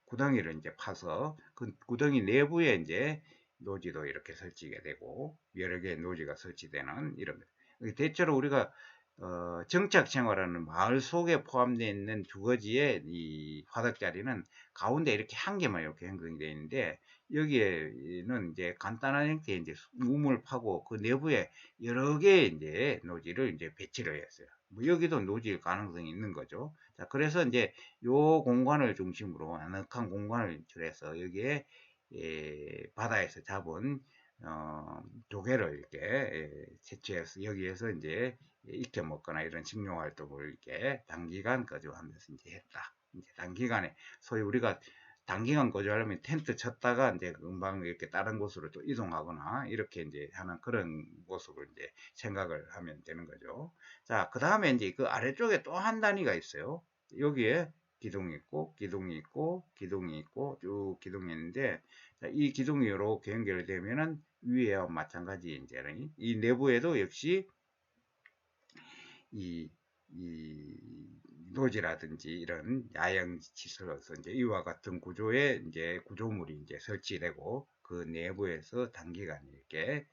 구덩이를 이제 파서 그 구덩이 내부에 이제 노지도 이렇게 설치게 되고 여러 개의 노지가 설치되는 이런 대체로 우리가 정착 생활하는 마을 속에 포함되어 있는 주거지의 이 화덕자리는 가운데 이렇게 한 개만 이렇게 형성이 되어 있는데 여기에는 이제 간단한 형태의 이제 우물 파고 그 내부에 여러 개의 이제 노지를 이제 배치를 했어요. 뭐 여기도 노지일 가능성이 있는 거죠. 자, 그래서 이제 요 공간을 중심으로 아늑한 공간을 연출해서 여기에 바다에서 잡은 조개를 이렇게 채취해서 여기에서 이제 익혀 먹거나 이런 식용 활동을 이렇게 단기간 거주하면서 이제 했다. 이제 단기간에 소위 우리가 단기간 거주하려면 텐트 쳤다가 이제 금방 이렇게 다른 곳으로 또 이동하거나 이렇게 이제 하는 그런 모습을 이제 생각을 하면 되는 거죠. 자, 그 다음에 이제 그 아래쪽에 또 한 단위가 있어요. 여기에 기둥이 있고, 기둥이 있고, 기둥이 있고, 쭉 기둥이 있는데, 자, 이 기둥이 이렇게 연결되면은 위에와 마찬가지 이제 이 내부에도 역시 이 노지라든지 이런 야영 시설로서 이제 이와 같은 구조의 이제 구조물이 이제 설치되고 그 내부에서 단기간 이렇게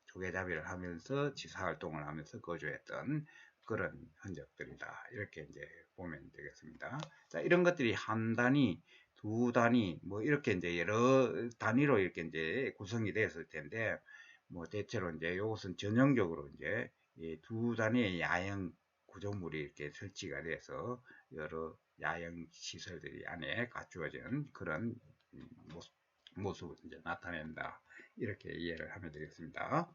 조개잡이를 하면서 지사 활동을 하면서 거주했던 그런 흔적들이다. 이렇게 이제 보면 되겠습니다. 자, 이런 것들이 한 단위, 두 단위, 뭐 이렇게 이제 여러 단위로 이렇게 이제 구성이 됐을 텐데, 뭐 대체로 이제 이것은 전형적으로 이제 두 단위의 야영 구조물이 이렇게 설치가 돼서 여러 야영 시설들이 안에 갖추어진 그런 모습을 이제 나타낸다. 이렇게 이해를 하면 되겠습니다.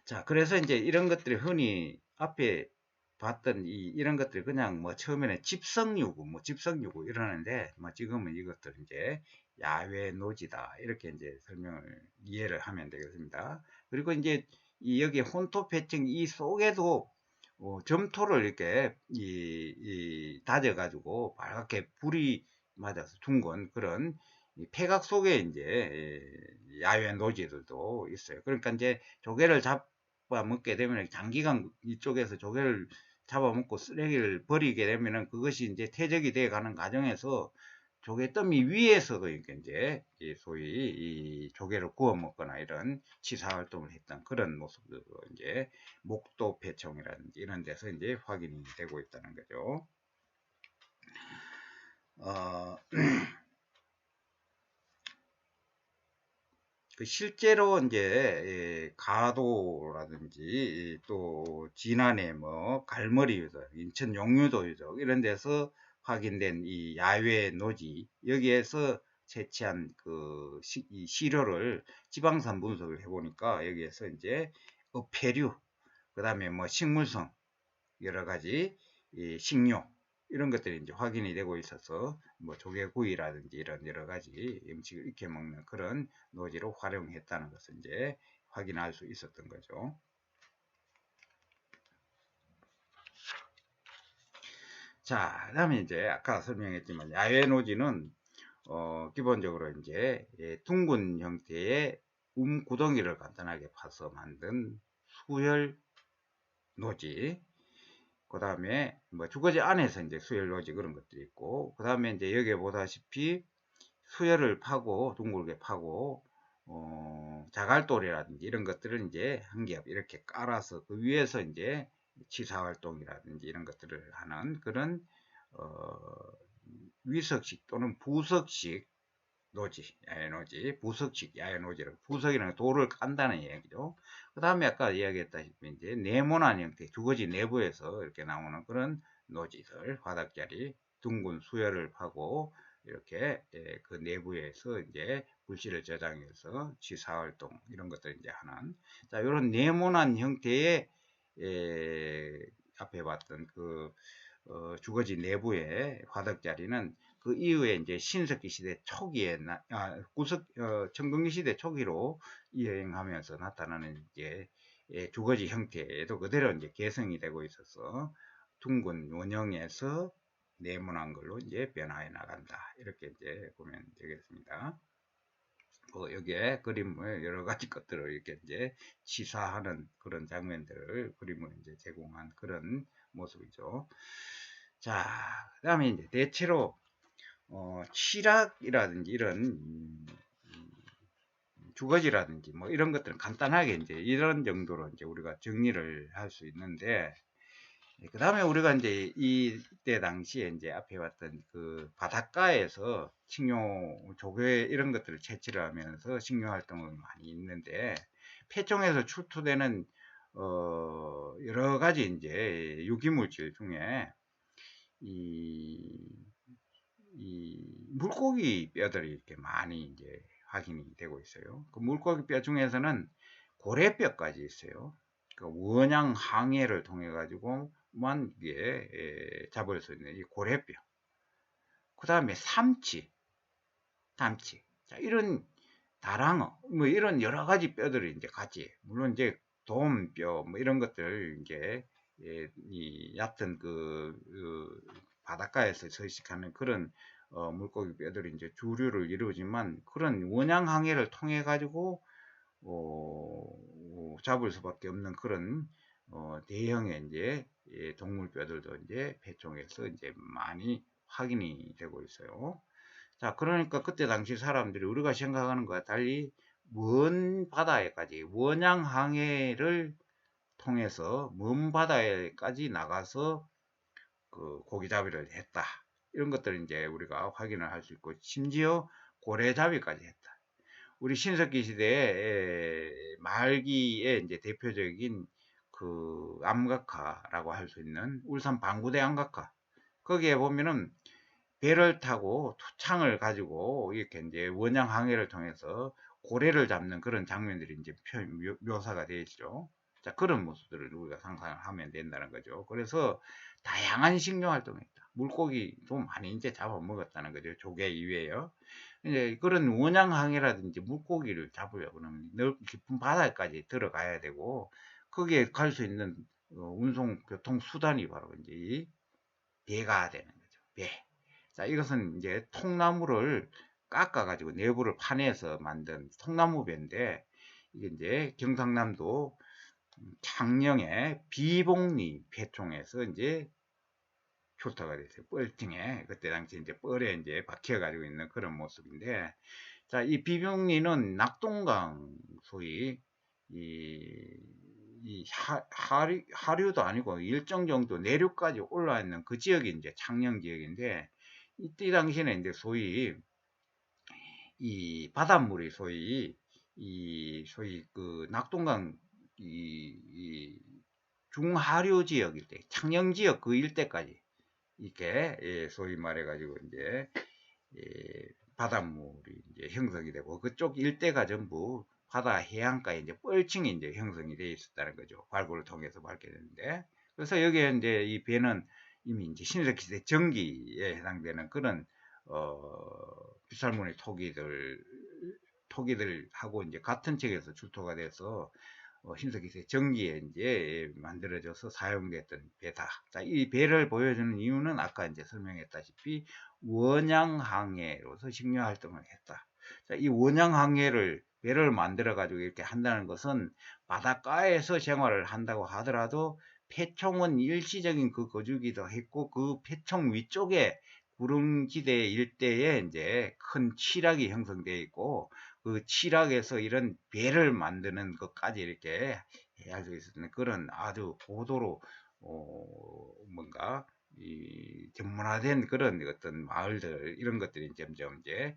자, 그래서 이제 이런 것들이 흔히 앞에 봤던 이런 것들이 그냥 뭐 처음에는 집성유구, 뭐 집성유구 이러는데 뭐 지금은 이것들 이제 야외 노지다. 이렇게 이제 설명을 이해를 하면 되겠습니다. 그리고 이제 여기 혼토 패층 이 속에도 점토를 이렇게 다져가지고 빨갛게 불이 맞아서 둥근 그런 폐각 속에 이제 야외 노지들도 있어요. 그러니까 이제 조개를 잡아먹게 되면 장기간 이쪽에서 조개를 잡아먹고 쓰레기를 버리게 되면은 그것이 이제 퇴적이 돼 가는 과정에서 조개더미 위에서도 이제 소위 이 조개를 구워 먹거나 이런 치사 활동을 했던 그런 모습으로 이제 목도 폐총이라든지 이런 데서 이제 확인이 되고 있다는 거죠. 실제로 이제 가도라든지 또 진안의 뭐 갈머리 유적, 인천 용유도 유적 이런 데서 확인된 이 야외 노지 여기에서 채취한 그 이 시료를 지방산 분석을 해보니까 여기에서 이제 폐류, 그 다음에 뭐 식물성 여러 가지 식료 이런 것들이 이제 확인이 되고 있어서 뭐 조개구이라든지 이런 여러 가지 음식을 익혀 먹는 그런 노지로 활용했다는 것을 이제 확인할 수 있었던 거죠. 자, 그다음에 이제 아까 설명했지만 야외 노지는 기본적으로 이제 둥근 형태의 구덩이를 간단하게 파서 만든 수열 노지, 그 다음에 뭐 주거지 안에서 이제 수열 노지 그런 것들이 있고, 그 다음에 이제 여기에 보다시피 수열을 파고 둥글게 파고 자갈돌이라든지 이런 것들을 이제 한 겹 이렇게 깔아서 그 위에서 이제 치사 활동이라든지 이런 것들을 하는 그런 위석식 또는 부석식 노지, 야외노지, 부석식 야외노지라고, 부석이라는 돌을 깐다는 얘기죠. 그 다음에 아까 이야기했다시피 이제 네모난 형태, 주거지 내부에서 이렇게 나오는 그런 노지들, 바닥자리, 둥근 수열을 파고 이렇게 그 내부에서 이제 불씨를 저장해서 취사활동 이런 것들 이제 하는, 자, 이런 네모난 형태의 앞에 봤던 그 주거지 내부의 화덕자리는 그 이후에 이제 신석기 시대 초기에 청동기 시대 초기로 이행하면서 나타나는 이제 주거지 형태에도 그대로 이제 개성이 되고 있어서 둥근 원형에서 네모난 걸로 이제 변화해 나간다. 이렇게 이제 보면 되겠습니다. 여기에 그림을 여러 가지 것들을 이렇게 이제 치사하는 그런 장면들을 그림을 이제 제공한 그런 모습이죠. 자, 그 다음에 이제 대체로 칠학이라든지 이런 주거지라든지 뭐 이런 것들은 간단하게 이제 이런 정도로 이제 우리가 정리를 할 수 있는데, 그 다음에 우리가 이제 이때 당시에 이제 앞에 봤던 그 바닷가에서 식료, 조개 이런 것들을 채취를 하면서 식료 활동을 많이 있는데, 폐총에서 출토되는 여러 가지 이제 유기물질 중에 이 물고기 뼈들이 이렇게 많이 이제 확인이 되고 있어요. 그 물고기 뼈 중에서는 고래뼈까지 있어요. 그 원양 항해를 통해 가지고만 이게 잡을 수 있는 이 고래뼈. 그 다음에 삼치. 자, 이런 다랑어, 뭐 이런 여러 가지 뼈들이 이제 같이, 물론 이제 돔뼈, 뭐 이런 것들, 이제, 이 얕은 바닷가에서 서식하는 그런, 물고기 뼈들이 이제 주류를 이루지만, 그런 원양 항해를 통해 가지고, 잡을 수밖에 없는 그런, 대형의 이제, 동물 뼈들도 이제 폐총에서 이제 많이 확인이 되고 있어요. 자, 그러니까 그때 당시 사람들이 우리가 생각하는 것과 달리 먼 바다에까지 원양 항해를 통해서 먼 바다에까지 나가서 그 고기잡이를 했다. 이런 것들을 이제 우리가 확인을 할 수 있고, 심지어 고래잡이까지 했다. 우리 신석기 시대의 말기에 이제 대표적인 그 암각화라고 할 수 있는 울산 방구대 암각화. 거기에 보면은 배를 타고 투창을 가지고 이렇게 이제 원양 항해를 통해서 고래를 잡는 그런 장면들이 이제 묘사가 되어 있죠. 자, 그런 모습들을 우리가 상상을 하면 된다는 거죠. 그래서 다양한 식료 활동을 했다. 물고기도 많이 이제 잡아먹었다는 거죠. 조개 이외에요. 이제 그런 원양 항해라든지 물고기를 잡으려고 그러면 넓 깊은 바다까지 들어가야 되고, 거기에 갈 수 있는 운송 교통 수단이 바로 이제 이 배가 되는 거죠. 배. 자, 이것은 이제 통나무를 깎아가지고 내부를 파내서 만든 통나무배인데, 이게 이제 경상남도 창녕의 비봉리 폐총에서 이제 출토가 됐어요. 뻘등에. 그때 당시 이제 뻘에 이제 박혀가지고 있는 그런 모습인데, 자, 이 비봉리는 낙동강, 소위, 하류도 아니고 일정 정도 내륙까지 올라와 있는 그 지역이 이제 창녕 지역인데, 이때 당시에는 이제 소위 이 바닷물이 소위 그 낙동강 이 중하류 지역일 때, 창녕 지역 그 일대까지 이렇게 소위 말해가지고 이제 바닷물이 이제 형성이 되고, 그쪽 일대가 전부 바다 해안가에 이제 뻘층이 이제 형성이 되어 있었다는 거죠. 발굴을 통해서 밝게 되는데, 그래서 여기에 이제 이 배는 이미 이제 신석기대 전기에 해당되는 그런 비살무늬 토기들하고 이제 같은 책에서 출토가 돼서 신석기대 전기에 이제 만들어져서 사용됐던 배다. 자, 이 배를 보여주는 이유는 아까 이제 설명했다시피 원양 항해로서 식료 활동을 했다. 자, 이 원양 항해를 배를 만들어 가지고 이렇게 한다는 것은 바닷가에서 생활을 한다고 하더라도 폐총은 일시적인 그 거주기도 했고, 그 폐총 위쪽에 구릉지대 일대에 이제 큰 취락이 형성되어 있고, 그 취락에서 이런 배를 만드는 것까지 이렇게 할 수 있었는 그런 아주 고도로 뭔가 전문화된 그런 어떤 마을들, 이런 것들이 점점 이제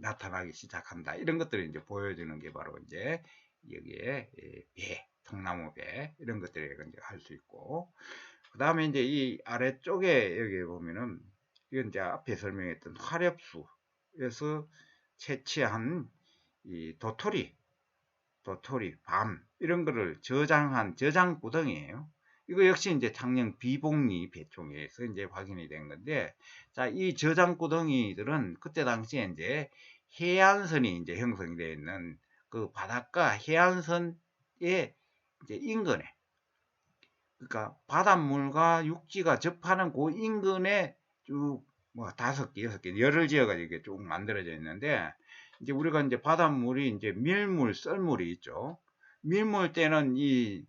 나타나기 시작한다. 이런 것들을 이제 보여주는 게 바로 이제 여기에 배, 통나무 배, 이런 것들을 이제 할 수 있고, 그 다음에 이제 이 아래쪽에 여기 보면은 이건 이제 앞에 설명했던 화렵수에서 채취한 이 도토리, 밤, 이런 거를 저장한 저장 구덩이에요. 이거 역시 이제 창녕 비봉리 배총에서 이제 확인이 된 건데, 자, 이 저장 구덩이들은 그때 당시에 이제 해안선이 이제 형성이 되어 있는 그 바닷가 해안선의 이제 인근에, 그러니까 바닷물과 육지가 접하는 그 인근에 쭉 뭐 5개, 6개, 열을 지어가지고 쭉 만들어져 있는데, 이제 우리가 이제 바닷물이 이제 밀물, 썰물이 있죠. 밀물 때는 이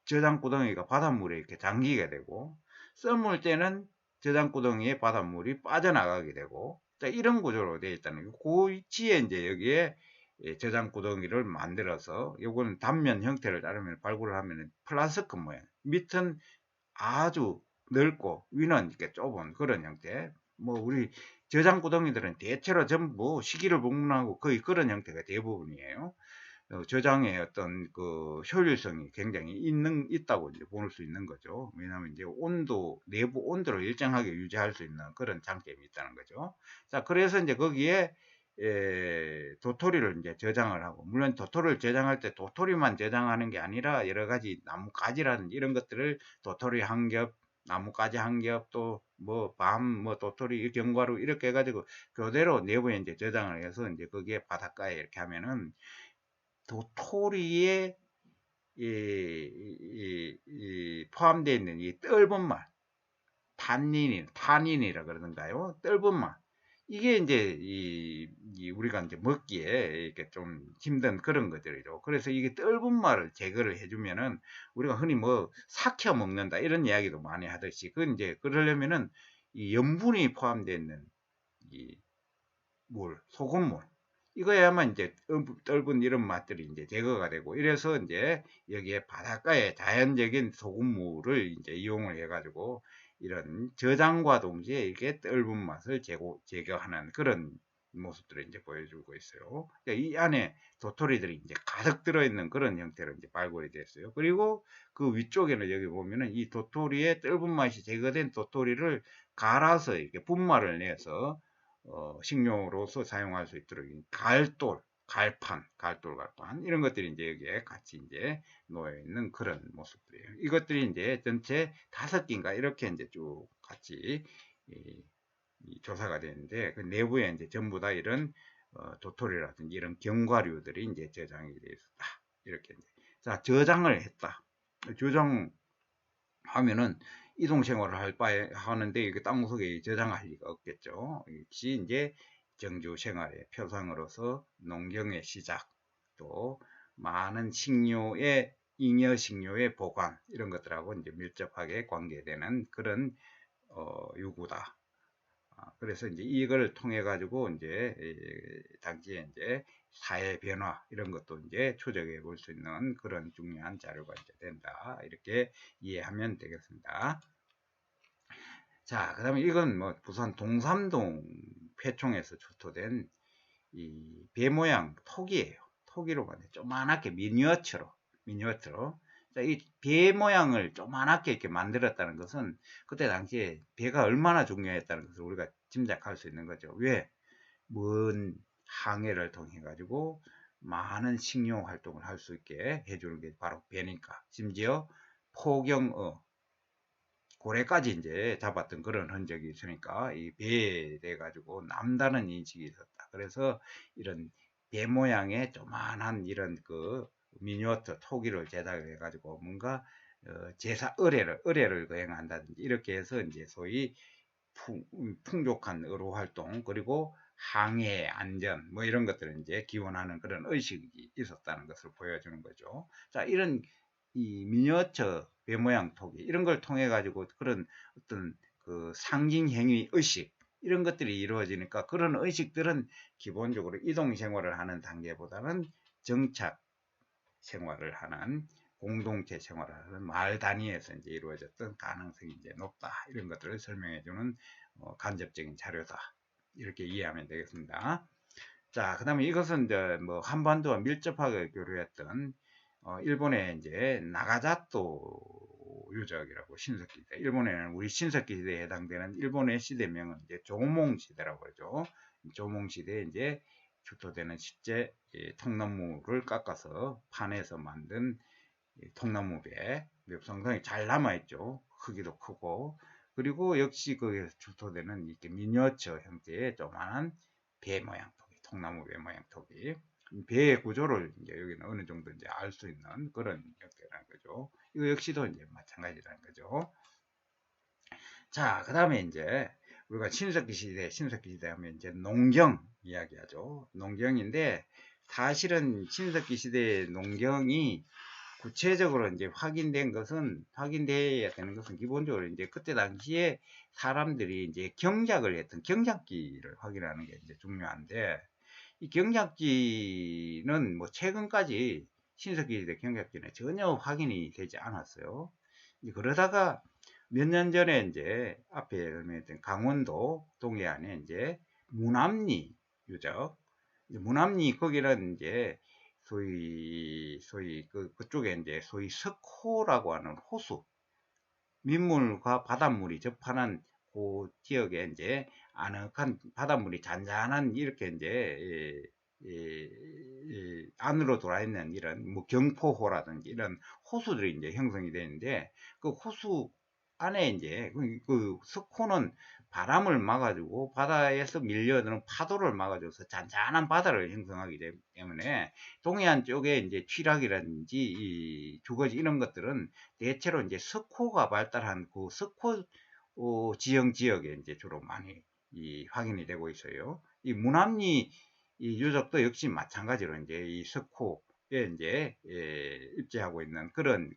저장구덩이가 바닷물에 이렇게 잠기게 되고, 썰물 때는 저장구덩이에 바닷물이 빠져나가게 되고, 자, 이런 구조로 되어 있다는 거. 그 위치에 이제 여기에 저장구덩이를 만들어서, 요거는 단면 형태를 따르면 발굴을 하면 플라스크 모양, 밑은 아주 넓고 위는 이렇게 좁은 그런 형태. 뭐 우리 저장구덩이들은 대체로 전부 시기를 복문하고 거의 그런 형태가 대부분이에요. 저장의 어떤 그 효율성이 굉장히 있다고 이제 볼 수 있는 거죠. 왜냐하면 이제 내부 온도를 일정하게 유지할 수 있는 그런 장점이 있다는 거죠. 자, 그래서 이제 거기에 도토리를 이제 저장을 하고, 물론 도토리를 저장할 때 도토리만 저장하는 게 아니라 여러 가지 나무 가지라든지 이런 것들을 도토리 한 겹, 나뭇가지 한 겹, 또 뭐 밤, 뭐 도토리, 견과류 이렇게 해가지고 그대로 내부에 이제 저장을 해서 이제 거기에 바닷가에 이렇게 하면은 도토리에 포함되어 있는 이 떫은 맛, 탄닌이라 그러던가요? 떫은 맛. 이게 이제 우리가 이제 먹기에 이렇게 좀 힘든 그런 것들이죠. 그래서 이게 떫은 맛을 제거를 해주면은 우리가 흔히 뭐 삭혀 먹는다 이런 이야기도 많이 하듯이 그 이제 그러려면은 이 염분이 포함되어 있는 이 소금물 이거야만 이제 떫은 이런 맛들이 이제 제거가 되고 이래서 이제 여기에 바닷가에 자연적인 소금물을 이제 이용을 해가지고 이런 저장과 동시에 이게 떫은 맛을 제거하는 그런 모습들을 이제 보여주고 있어요. 그러니까 이 안에 도토리들이 이제 가득 들어있는 그런 형태로 이제 발굴이 됐어요. 그리고 그 위쪽에는 여기 보면은 이 도토리의 떫은 맛이 제거된 도토리를 갈아서 이렇게 분말을 내서 식료로서 사용할 수 있도록 갈판 이런 것들이 이제 여기에 같이 이제 놓여 있는 그런 모습들이에요. 이것들이 이제 전체 5개인가 이렇게 이제 쭉 같이 조사가 되는데 그 내부에 이제 전부 다 이런 도토리라든지 이런 견과류들이 이제 저장이 되어 있었다. 이렇게 이제 자 저장을 했다. 저장하면은 이동 생활을 할 바에 하는데 이게 땅속에 저장할 리가 없겠죠. 역시 이제 정주 생활의 표상으로서 농경의 시작, 또 많은 식료의 잉여 식료의 보관 이런 것들하고 이제 밀접하게 관계되는 그런 요구다. 그래서 이제 이걸 통해 가지고 이제 당시에 이제 사회 변화 이런 것도 이제 추적해 볼 수 있는 그런 중요한 자료가 이제 된다. 이렇게 이해하면 되겠습니다. 자, 그 다음에 이건 뭐 부산 동삼동 폐총에서 출토된 이 배 모양 토기예요. 토기로 만든 조그맣게 미니어처로. 자, 이 배 모양을 조그맣게 이렇게 만들었다는 것은 그때 당시에 배가 얼마나 중요했다는 것을 우리가 짐작할 수 있는 거죠. 왜? 먼 항해를 통해 가지고 많은 식료 활동을 할 수 있게 해주는 게 바로 배니까. 심지어 포경어 고래까지 이제 잡았던 그런 흔적이 있으니까 이 배에 대해 가지고 남다른 인식이 있었다. 그래서 이런 배 모양의 조만한 이런 그 미니어처 토기를 제작해 가지고 뭔가 제사 의례를 거행한다든지 이렇게 해서 이제 소위 풍족한 의료 활동 그리고 항해 안전 뭐 이런 것들을 이제 기원하는 그런 의식이 있었다는 것을 보여주는 거죠. 자, 이런 이 미니어처 배 모양 토기 이런 걸 통해 가지고 그런 어떤 그 상징 행위 의식 이런 것들이 이루어지니까 그런 의식들은 기본적으로 이동 생활을 하는 단계보다는 정착 생활을 하는 공동체 생활을 하는 마을 단위에서 이제 이루어졌던 가능성이 이제 높다 이런 것들을 설명해 주는 간접적인 자료다 이렇게 이해하면 되겠습니다. 자, 그 다음에 이것은 이제 뭐 한반도와 밀접하게 교류했던 일본의 이제 나가자토 유적이라고 신석기 시대. 일본에는 우리 신석기 시대에 해당되는 일본의 시대명은 이제 조몽 시대라고 하죠. 조몽 시대에 이제 출토되는 실제 통나무를 깎아서 판에서 만든 통나무배 상당히 잘 남아있죠. 크기도 크고 그리고 역시 거기에서 출토되는 이렇게 미니어처 형태의 조그마한 배 모양 토기, 통나무 배 모양 토기. 배의 구조를 이제 여기는 어느 정도 이제 알 수 있는 그런 형태라는 거죠. 이거 역시도 이제 마찬가지라는 거죠. 자, 그 다음에 이제 우리가 신석기 시대 하면 이제 농경 이야기하죠. 농경인데 사실은 신석기 시대의 농경이 구체적으로 이제 확인되어야 되는 것은 기본적으로 이제 그때 당시에 사람들이 이제 경작을 했던 경작기를 확인하는 게 이제 중요한데 이 경작기는 뭐 최근까지 신석기 시대 경작기는 전혀 확인이 되지 않았어요. 그러다가 몇 년 전에 이제 앞에 설명했던 강원도 동해안에 이제 무남리 유적, 무남리 거기는 이제 소위 그쪽에 이제 소위 석호라고 하는 호수, 민물과 바닷물이 접하는 그 지역에 이제 아늑한 바닷물이 잔잔한 이렇게 이제 안으로 돌아 있는 이런 뭐 경포호라든지 이런 호수들이 이제 형성이 되는데 그 호수 안에 이제 그 석호는 바람을 막아주고 바다에서 밀려드는 파도를 막아줘서 잔잔한 바다를 형성하기 때문에 동해안 쪽에 이제 취락이라든지 이 주거지 이런 것들은 대체로 이제 석호가 발달한 그 석호 지형 지역에 이제 주로 많이 확인이 되고 있어요. 이 무남리 이 유적도 역시 마찬가지로 이제 이 석호에 이제 입지하고 있는 그런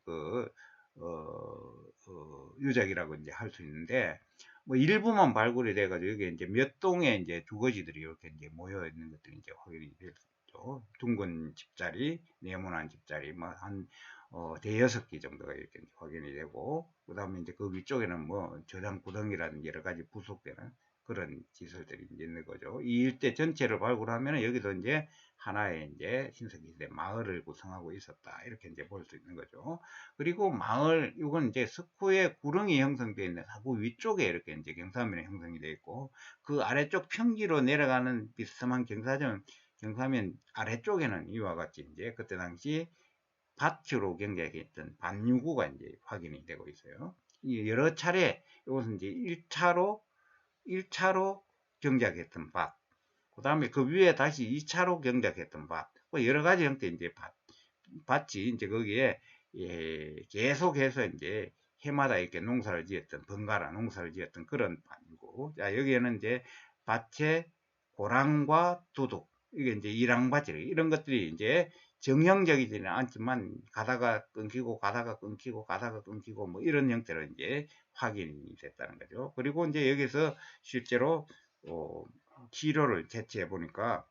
유적이라고 이제 할 수 있는데, 뭐 일부만 발굴이 돼가지고 여기 이제 몇 동의 이제 주거지들이 이렇게 이제 모여 있는 것들이 이제 확인이 됐죠. 둥근 집자리, 네모난 집자리, 뭐 한 대여섯 개 정도가 이렇게 확인이 되고, 그 다음에 이제 그 위쪽에는 뭐 저장 구덩이라든지 여러 가지 부속되는 그런 시설들이 이제 있는 거죠. 이 일대 전체를 발굴하면 여기도 이제 하나의 이제 신석기시대 마을을 구성하고 있었다. 이렇게 이제 볼 수 있는 거죠. 그리고 마을, 이건 이제 석후에 구릉이 형성되어 있는 사구 위쪽에 이렇게 이제 경사면이 형성이 되어 있고, 그 아래쪽 평지로 내려가는 비스듬한 경사면 아래쪽에는 이와 같이 이제 그때 당시 밭으로 경작했던 밭유구가 이제 확인이 되고 있어요. 여러 차례, 이것은 이제 1차로 경작했던 밭, 그 다음에 그 위에 다시 2차로 경작했던 밭, 뭐 여러 가지 형태 이제 밭이 이제 거기에 계속해서 이제 해마다 이렇게 농사를 지었던, 번갈아 농사를 지었던 그런 밭이고, 자, 여기에는 이제 밭에 고랑과 두둑, 이게 이제 이랑밭이, 이런 것들이 이제 정형적이지는 않지만 가다가 끊기고 가다가 끊기고 가다가 끊기고 뭐 이런 형태로 이제 확인이 됐다는 거죠. 그리고 이제 여기서 실제로 기료를 채취해 보니까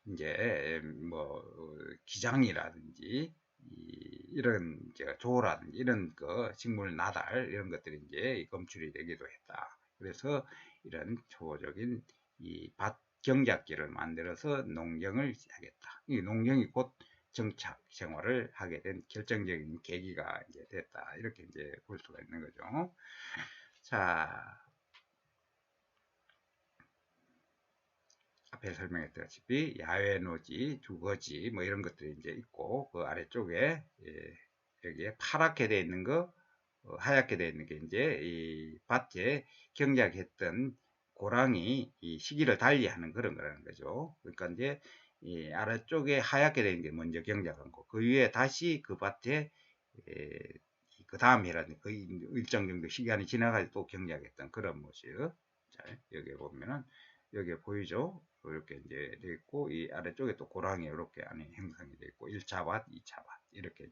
이제 뭐 기장이라든지 이런 조라든지 이런 그 식물 나달 이런 것들이 이제 검출이 되기도 했다. 그래서 이런 초적인 이 밭 경작지를 만들어서 농경을 시작했다. 이 농경이 곧 정착 생활을 하게 된 결정적인 계기가 이제 됐다. 이렇게 이제 볼 수가 있는 거죠. 자, 앞에 설명했다시피 야외 노지, 주거지 뭐 이런 것들이 이제 있고, 그 아래쪽에 여기에 파랗게 되어 있는 거, 하얗게 되어 있는 게 이제 이 밭에 경작했던 고랑이 이 시기를 달리하는 그런 거라는 거죠. 그러니까 이제 이 아래쪽에 하얗게 되어 있는 게 먼저 경작한 거, 그 위에 다시 그 밭에 그 다음 해라든지 그 일정 정도 시간이 지나가지고 또 경작했던 그런 모습. 자, 여기 보면은 여기에 보이죠? 이렇게 이제 되어 있고, 이 아래쪽에 또 고랑이 이렇게 안에 형성이 되어 있고, 1차 밭, 2차 밭 이렇게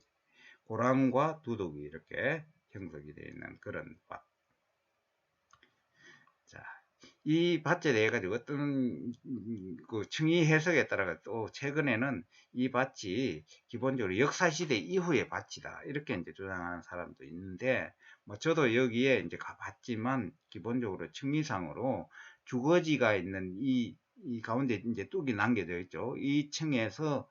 고랑과 두둑이 이렇게 형성이 되어 있는 그런 밭. 자, 이 밭에 대해 가지고 어떤 그 층위 해석에 따라가 또 최근에는 이 밭이 기본적으로 역사시대 이후의 밭이다 이렇게 이제 주장하는 사람도 있는데, 뭐 저도 여기에 이제 가봤지만 기본적으로 층위상으로 주거지가 있는 이 가운데 이제 뚝이 남겨져 있죠. 이 층에서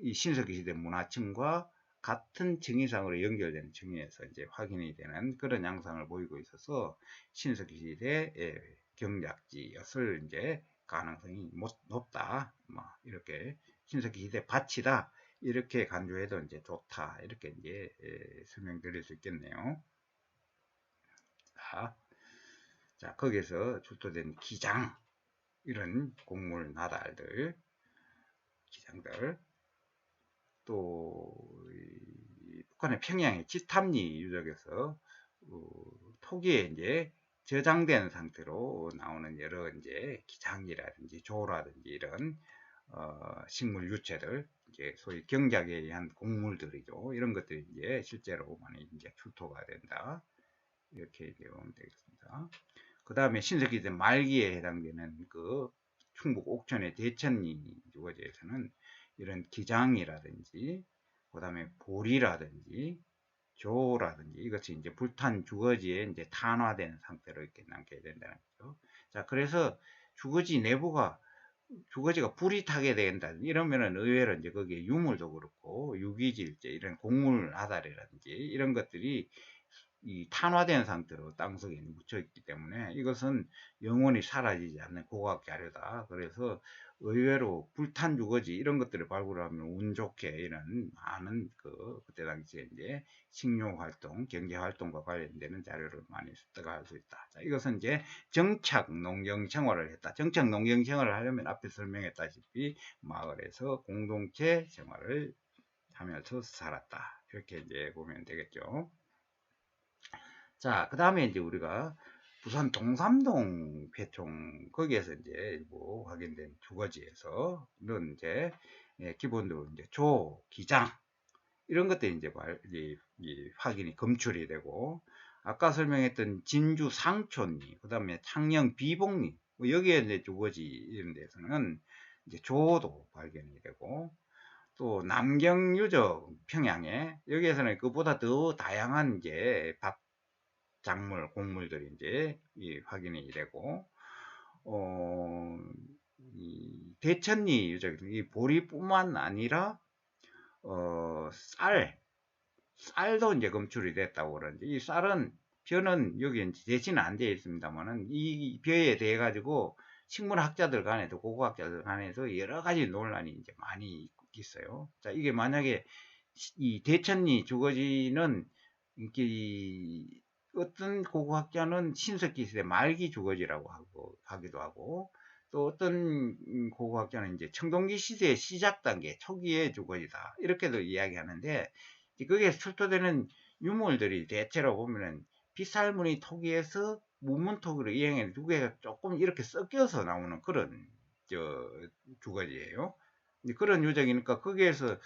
이 신석기 시대 문화층과 같은 층위상으로 연결되는 층위에서 이제 확인이 되는 그런 양상을 보이고 있어서 신석기 시대의 경작지였을 이제 가능성이 높다. 뭐 이렇게 신석기 시대 밭이다. 이렇게 간주해도 이제 좋다. 이렇게 이제 설명드릴 수 있겠네요. 자, 거기에서 출토된 기장, 이런 곡물 나달들, 기장들, 또 북한의 평양의 지탐리 유적에서 토기에 이제 저장된 상태로 나오는 여러 이제 기장이라든지 조라든지 이런 식물 유체들, 이제 소위 경작에 의한 곡물들이죠. 이런 것들이 이제 실제로 많이 이제 출토가 된다. 이렇게 이제 보면 되겠습니다. 그 다음에 신석기 때 말기에 해당되는 그 충북 옥천의 대천리 주거지에서는 이런 기장이라든지, 그 다음에 보리라든지, 조라든지 이것이 이제 불탄 주거지에 이제 탄화된 상태로 이렇게 남게 된다는 거죠. 자, 그래서 주거지가 불이 타게 된다. 이러면은 의외로 이제 거기에 유물도 그렇고 유기질제 이런 곡물 아다리라든지 이런 것들이 이 탄화된 상태로 땅속에 묻혀 있기 때문에 이것은 영원히 사라지지 않는 고고학 자료다. 그래서 의외로 불탄 주거지 이런 것들을 발굴하면 운 좋게 이런 많은 그때 당시에 이제 식료 활동, 경제 활동과 관련되는 자료를 많이 습득할 수 있다. 자, 이것은 이제 정착 농경 생활을 했다. 정착 농경 생활을 하려면 앞에 설명했다시피 마을에서 공동체 생활을 하면서 살았다. 이렇게 이제 보면 되겠죠. 자, 그 다음에 이제 우리가 부산 동삼동 폐총 거기에서 이제 일부 확인된 주거지에서 이런 이제 기본적으로 이제 조, 기장 이런 것들이 이제 확인이 검출이 되고 아까 설명했던 진주 상촌리, 그 다음에 창녕 비봉리 뭐 여기에 이제 주거지 이런 데서는 이제 조도 발견이 되고 또 남경 유적 평양에 여기에서는 그보다 더 다양한 이제 밭 작물, 곡물들이 이제 확인이 되고, 이 대천리 유적, 이 보리뿐만 아니라, 쌀도 이제 검출이 됐다고 그러는데, 이 쌀은, 벼는 여기 대신은 안 되어 있습니다만은, 이 벼에 대해 가지고 식물학자들 간에도, 고고학자들 간에도 여러 가지 논란이 이제 많이 있어요. 자, 이게 만약에 이 대천리 주거지는, 이렇게 어떤 고고학자는 신석기 시대 말기 주거지라고 하기도 하고, 또 어떤 고고학자는 이제 청동기 시대의 시작 단계, 초기의 주거지다. 이렇게도 이야기하는데, 거기에 출토되는 유물들이 대체로 보면은 빗살무늬 토기에서 무문토기로 이행해 두 개가 조금 이렇게 섞여서 나오는 그런 주거지예요. 그런 유적이니까 거기에서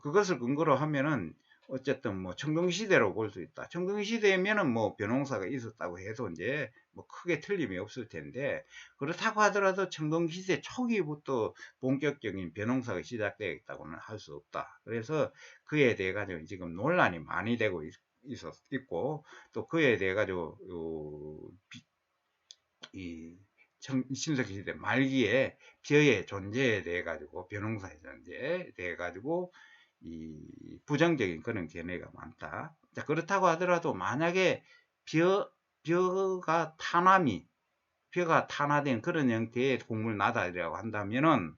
그것을 근거로 하면은 어쨌든 뭐 청동시대로 볼 수 있다. 청동시대면은 뭐 벼농사가 있었다고 해도 이제 뭐 크게 틀림이 없을 텐데 그렇다고 하더라도 청동시대 초기부터 본격적인 벼농사가 시작되어 있다고는 할 수 없다. 그래서 그에 대해 가지고 지금 논란이 많이 되고 있고 또 그에 대해 가지고 이 신석기 시대 말기에 벼의 존재에 대해 가지고 벼농사의 존재에 대해 가지고 이 부정적인 그런 견해가 많다. 자, 그렇다고 하더라도 만약에 벼가 탄화된 그런 형태의 곡물 나다리라고 한다면은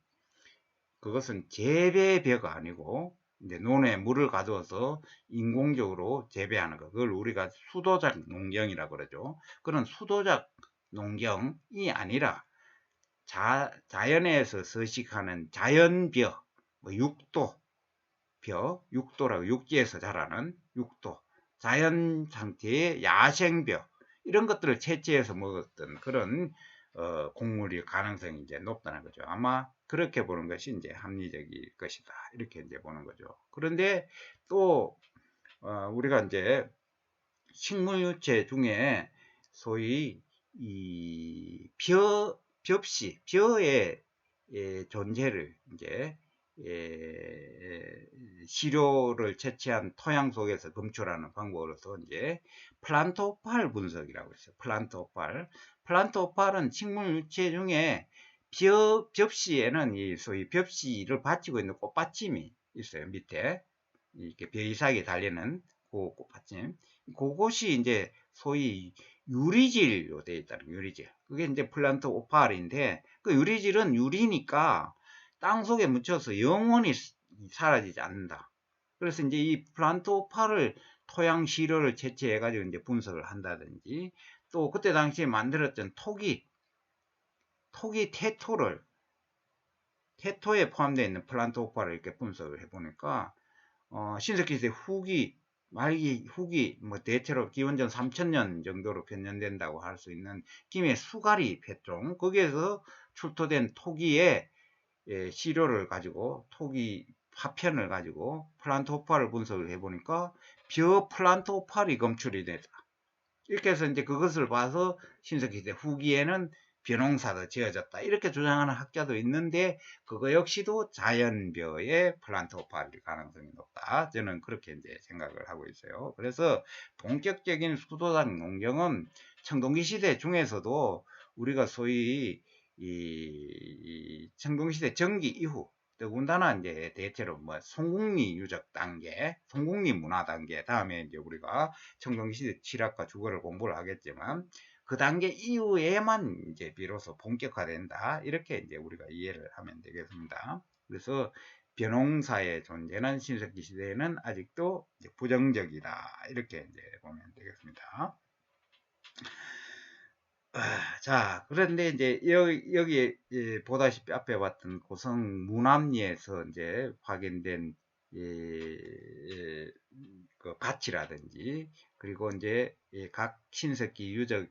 그것은 재배벼가 아니고 이제 논에 물을 가두어서 인공적으로 재배하는 거. 그걸 우리가 수도작 농경이라고 그러죠. 그런 수도작 농경이 아니라 자연에서 서식하는 자연벼, 뭐 육도라고 육지에서 자라는 육도, 자연 상태의 야생벼 이런 것들을 채취해서 먹었던 그런 곡물일 가능성이 이제 높다는 거죠. 아마 그렇게 보는 것이 이제 합리적일 것이다. 이렇게 이제 보는 거죠. 그런데 또 우리가 이제 식물 유체 중에 소위 이 벼의 존재를 이제 시료를 채취한 토양 속에서 검출하는 방법으로서 이제 플란토팔 분석이라고 있어요. 플란토팔은 식물 유체 중에 벽시에는 이 소위 벽시를 받치고 있는 꽃받침이 있어요. 밑에 이렇게 벼이삭이 달리는 그 꽃받침. 그것이 이제 소위 유리질로 되어 있다는 유리질. 그게 이제 플란트 오팔인데 그 유리질은 유리니까 땅 속에 묻혀서 영원히 사라지지 않는다. 그래서 이제 이 플란트 오팔을 토양 시료를 채취해 가지고 이제 분석을 한다든지 또 그때 당시에 만들었던 토기 테토에 포함되어 있는 플란트 오팔을 이렇게 분석을 해 보니까 신석기 시대 말기 후기 뭐 대체로 기원전 3000년 정도로 변년된다고 할 수 있는 김해 수가리 폐종 거기에서 출토된 토기의 시료를 가지고 토기 파편을 가지고 플란트 오팔을 분석을 해보니까 벼 플란트 오팔이 검출이 됐다. 이렇게 해서 이제 그것을 봐서 신석기 시대 후기에는 벼농사도 지어졌다. 이렇게 주장하는 학자도 있는데 그거 역시도 자연벼의 플란트 오팔일 가능성이 높다. 저는 그렇게 이제 생각을 하고 있어요. 그래서 본격적인 수도작 농경은 청동기 시대 중에서도 우리가 소위 이 청동기 시대 전기 이후 더군다나 이제 대체로 뭐 송국리 유적 단계, 송국리 문화 단계 다음에 이제 우리가 청동기 시대 칠학과 주거를 공부를 하겠지만 그 단계 이후에만 이제 비로소 본격화된다. 이렇게 이제 우리가 이해를 하면 되겠습니다. 그래서 변홍사의 존재는 신석기 시대에는 아직도 이제 부정적이다. 이렇게 이제 보면 되겠습니다. 자, 그런데 이제 여기 보다시피 앞에 봤던 고성 무남리에서 이제 확인된 그 밭이라든지 그리고 이제 각 신석기 유적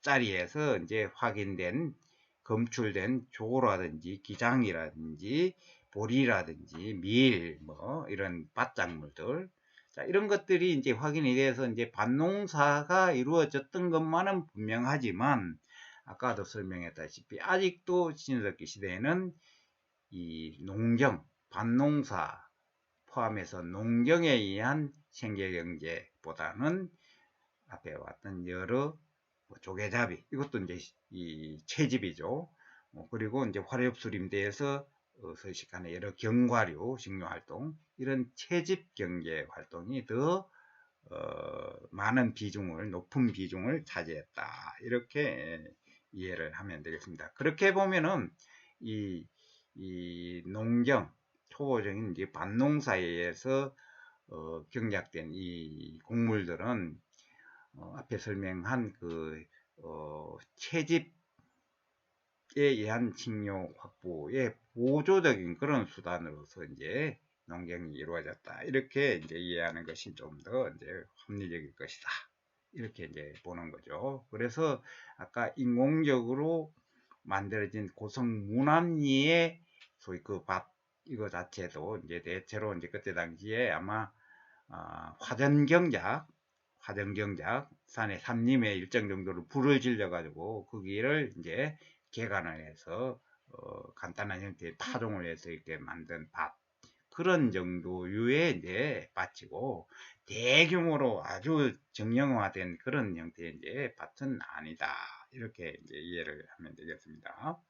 자리에서 이제 확인된 검출된 조라든지 기장이라든지 보리라든지 밀 뭐 이런 밭작물들, 자, 이런 것들이 이제 확인이 돼서 이제 밭농사가 이루어졌던 것만은 분명하지만 아까도 설명했다시피 아직도 신석기 시대에는 이 농경, 밭농사 포함해서 농경에 의한 생계경제보다는 앞에 왔던 여러 조개잡이, 이것도 이제 이 채집이죠. 그리고 이제 화렵수림대에서 서식하는 여러 경과류, 식료활동, 이런 채집 경제 활동이 더 많은 비중을, 높은 비중을 차지했다. 이렇게 이해를 하면 되겠습니다. 그렇게 보면은 이 농경, 초보적인 이제 밭농사에서 경작된 이 곡물들은 앞에 설명한 그 채집에 의한 식료 확보의 보조적인 그런 수단으로서 이제 농경이 이루어졌다. 이렇게 이제 이해하는 것이 좀 더 이제 합리적일 것이다. 이렇게 이제 보는 거죠. 그래서 아까 인공적으로 만들어진 고성 무남리의 소위 그 밭 이거 자체도 이제 대체로 이제 그때 당시에 아마 화전경작 산의 산림에 일정 정도로 불을 질려 가지고 거기를 이제 개간을 해서 간단한 형태의 파종을 해서 이렇게 만든 밭, 그런 정도의 이제 밭이고 대규모로 아주 정형화된 그런 형태의 이제 밭은 아니다. 이렇게 이제 이해를 하면 되겠습니다.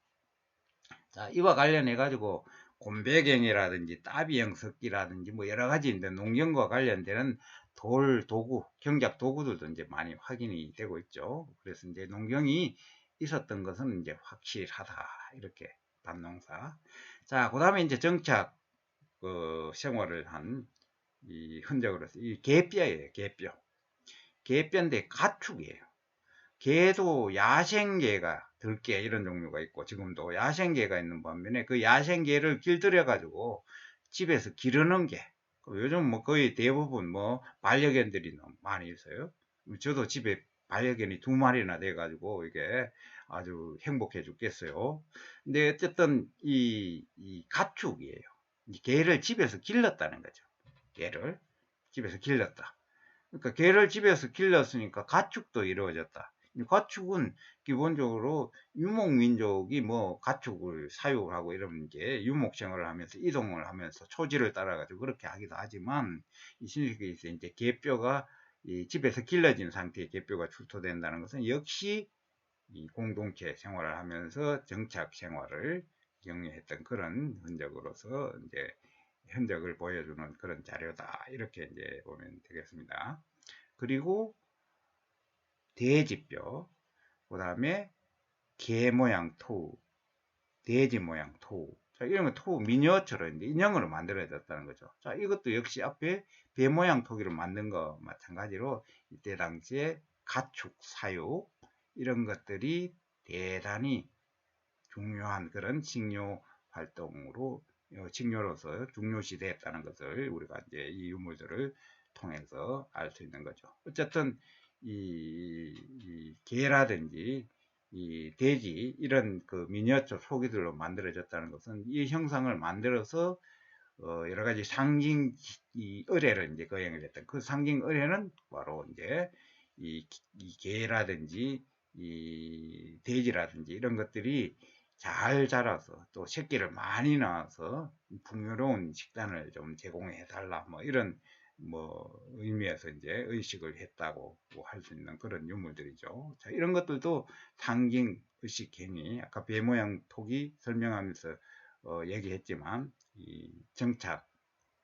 자, 이와 관련해 가지고 곤배경이라든지 따비형 석기라든지 뭐 여러 가지 이제 농경과 관련되는 돌 도구, 경작 도구들도 이제 많이 확인이 되고 있죠. 그래서 이제 농경이 있었던 것은 이제 확실하다. 이렇게 밭농사. 자, 그 다음에 이제 정착 생활을 한 이 흔적으로서 이 개뼈예요. 개뼈. 개뼈인데 가축이에요. 개도 야생개가 들개 이런 종류가 있고 지금도 야생개가 있는 반면에 그 야생개를 길들여 가지고 집에서 기르는 개, 요즘 뭐 거의 대부분 뭐 반려견들이 많이 있어요. 저도 집에 반려견이 2마리나 돼 가지고 이게 아주 행복해 죽겠어요. 근데 어쨌든 이 가축이에요. 이 개를 집에서 길렀다는 거죠. 개를 집에서 길렀다. 그러니까 개를 집에서 길렀으니까 가축도 이루어졌다. 가축은 기본적으로 유목민족이 뭐 가축을 사육하고 이러면 이제 유목생활을 하면서 이동을 하면서 초지를 따라가지고 그렇게 하기도 하지만 이 신석기에서 이제 개뼈가 이 집에서 길러진 상태의 개뼈가 출토된다는 것은 역시 이 공동체 생활을 하면서 정착 생활을 영위했던 그런 흔적으로서 이제 흔적을 보여주는 그런 자료다. 이렇게 이제 보면 되겠습니다. 그리고 돼지뼈, 그 다음에 개 모양 토우, 돼지 모양 토우. 자, 이런 거 토우 미니어처로 이제 인형으로 만들어졌다는 거죠. 자, 이것도 역시 앞에 배 모양 토기를 만든 거 마찬가지로 이때 당시에 가축 사육 이런 것들이 대단히 중요한 그런 식료 활동으로 식료로서 중요시됐다는 것을 우리가 이제 이 유물들을 통해서 알 수 있는 거죠. 어쨌든 이 개라든지 이 돼지 이런 그 미니어처 소기들로 만들어졌다는 것은 이 형상을 만들어서 여러 가지 상징 이 의뢰를 이제 거행을 했던 그 상징 의뢰는 바로 이제 이 개라든지 이 돼지라든지 이런 것들이 잘 자라서 또 새끼를 많이 낳아서 풍요로운 식단을 좀 제공해 달라 뭐 이런 뭐 의미에서 이제 의식을 했다고 할 수 있는 그런 유물들이죠. 자, 이런 것들도 상징 의식 행위, 아까 배 모양 토기 설명하면서 얘기했지만 이 정착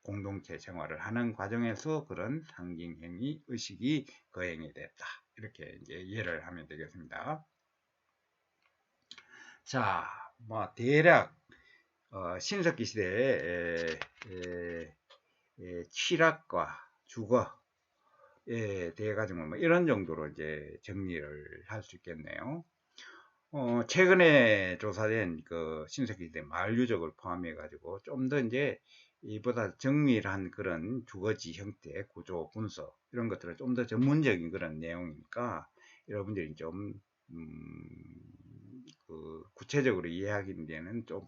공동체 생활을 하는 과정에서 그런 상징 행위 의식이 거행이 됐다. 이렇게 이제 이해를 하면 되겠습니다. 자, 뭐 대략 신석기 시대의 취락과 주거에 대해 가지고 뭐 이런 정도로 이제 정리를 할 수 있겠네요. 최근에 조사된 그 신석기 시대 마을 유적을 포함해 가지고 좀 더 이제 이보다 정밀한 그런 주거지 형태, 구조, 분석 이런 것들은 좀 더 전문적인 그런 내용이니까 여러분들이 좀 그 구체적으로 이해하기 데는 좀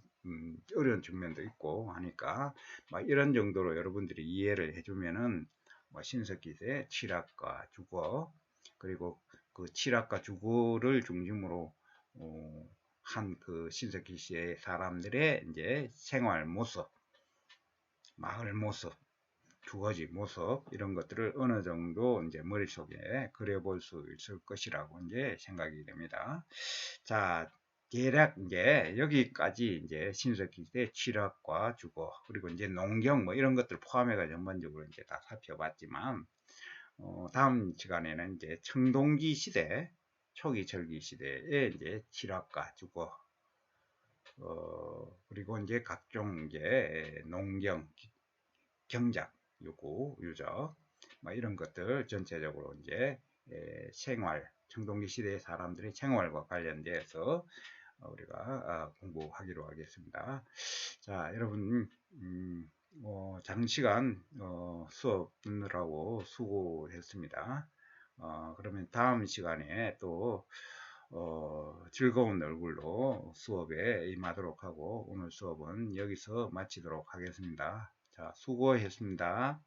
어려운 측면도 있고 하니까 막 이런 정도로 여러분들이 이해를 해주면은 뭐 신석기세 칠학과 주거 그리고 그 칠학과 주거를 중심으로 한 그 신석기 시의 사람들의 이제 생활 모습, 마을 모습, 주거지 모습 이런 것들을 어느 정도 이제 머릿속에 그려볼 수 있을 것이라고 이제 생각이 됩니다. 자, 대략 이제 여기까지 이제 신석기 시대 칠학과 주거 그리고 이제 농경 뭐 이런 것들 포함해가 전반적으로 이제 다 살펴봤지만 다음 시간에는 이제 청동기 시대 초기 철기 시대에 이제 칠학과 주거 그리고 이제 각종 이제 농경 경작 요구 유적 뭐 이런 것들 전체적으로 이제 생활 청동기 시대의 사람들의 생활과 관련돼서 우리가 공부하기로 하겠습니다. 자, 여러분 장시간 수업 듣느라고 수고했습니다. 그러면 다음 시간에 또 즐거운 얼굴로 수업에 임하도록 하고 오늘 수업은 여기서 마치도록 하겠습니다. 자, 수고했습니다.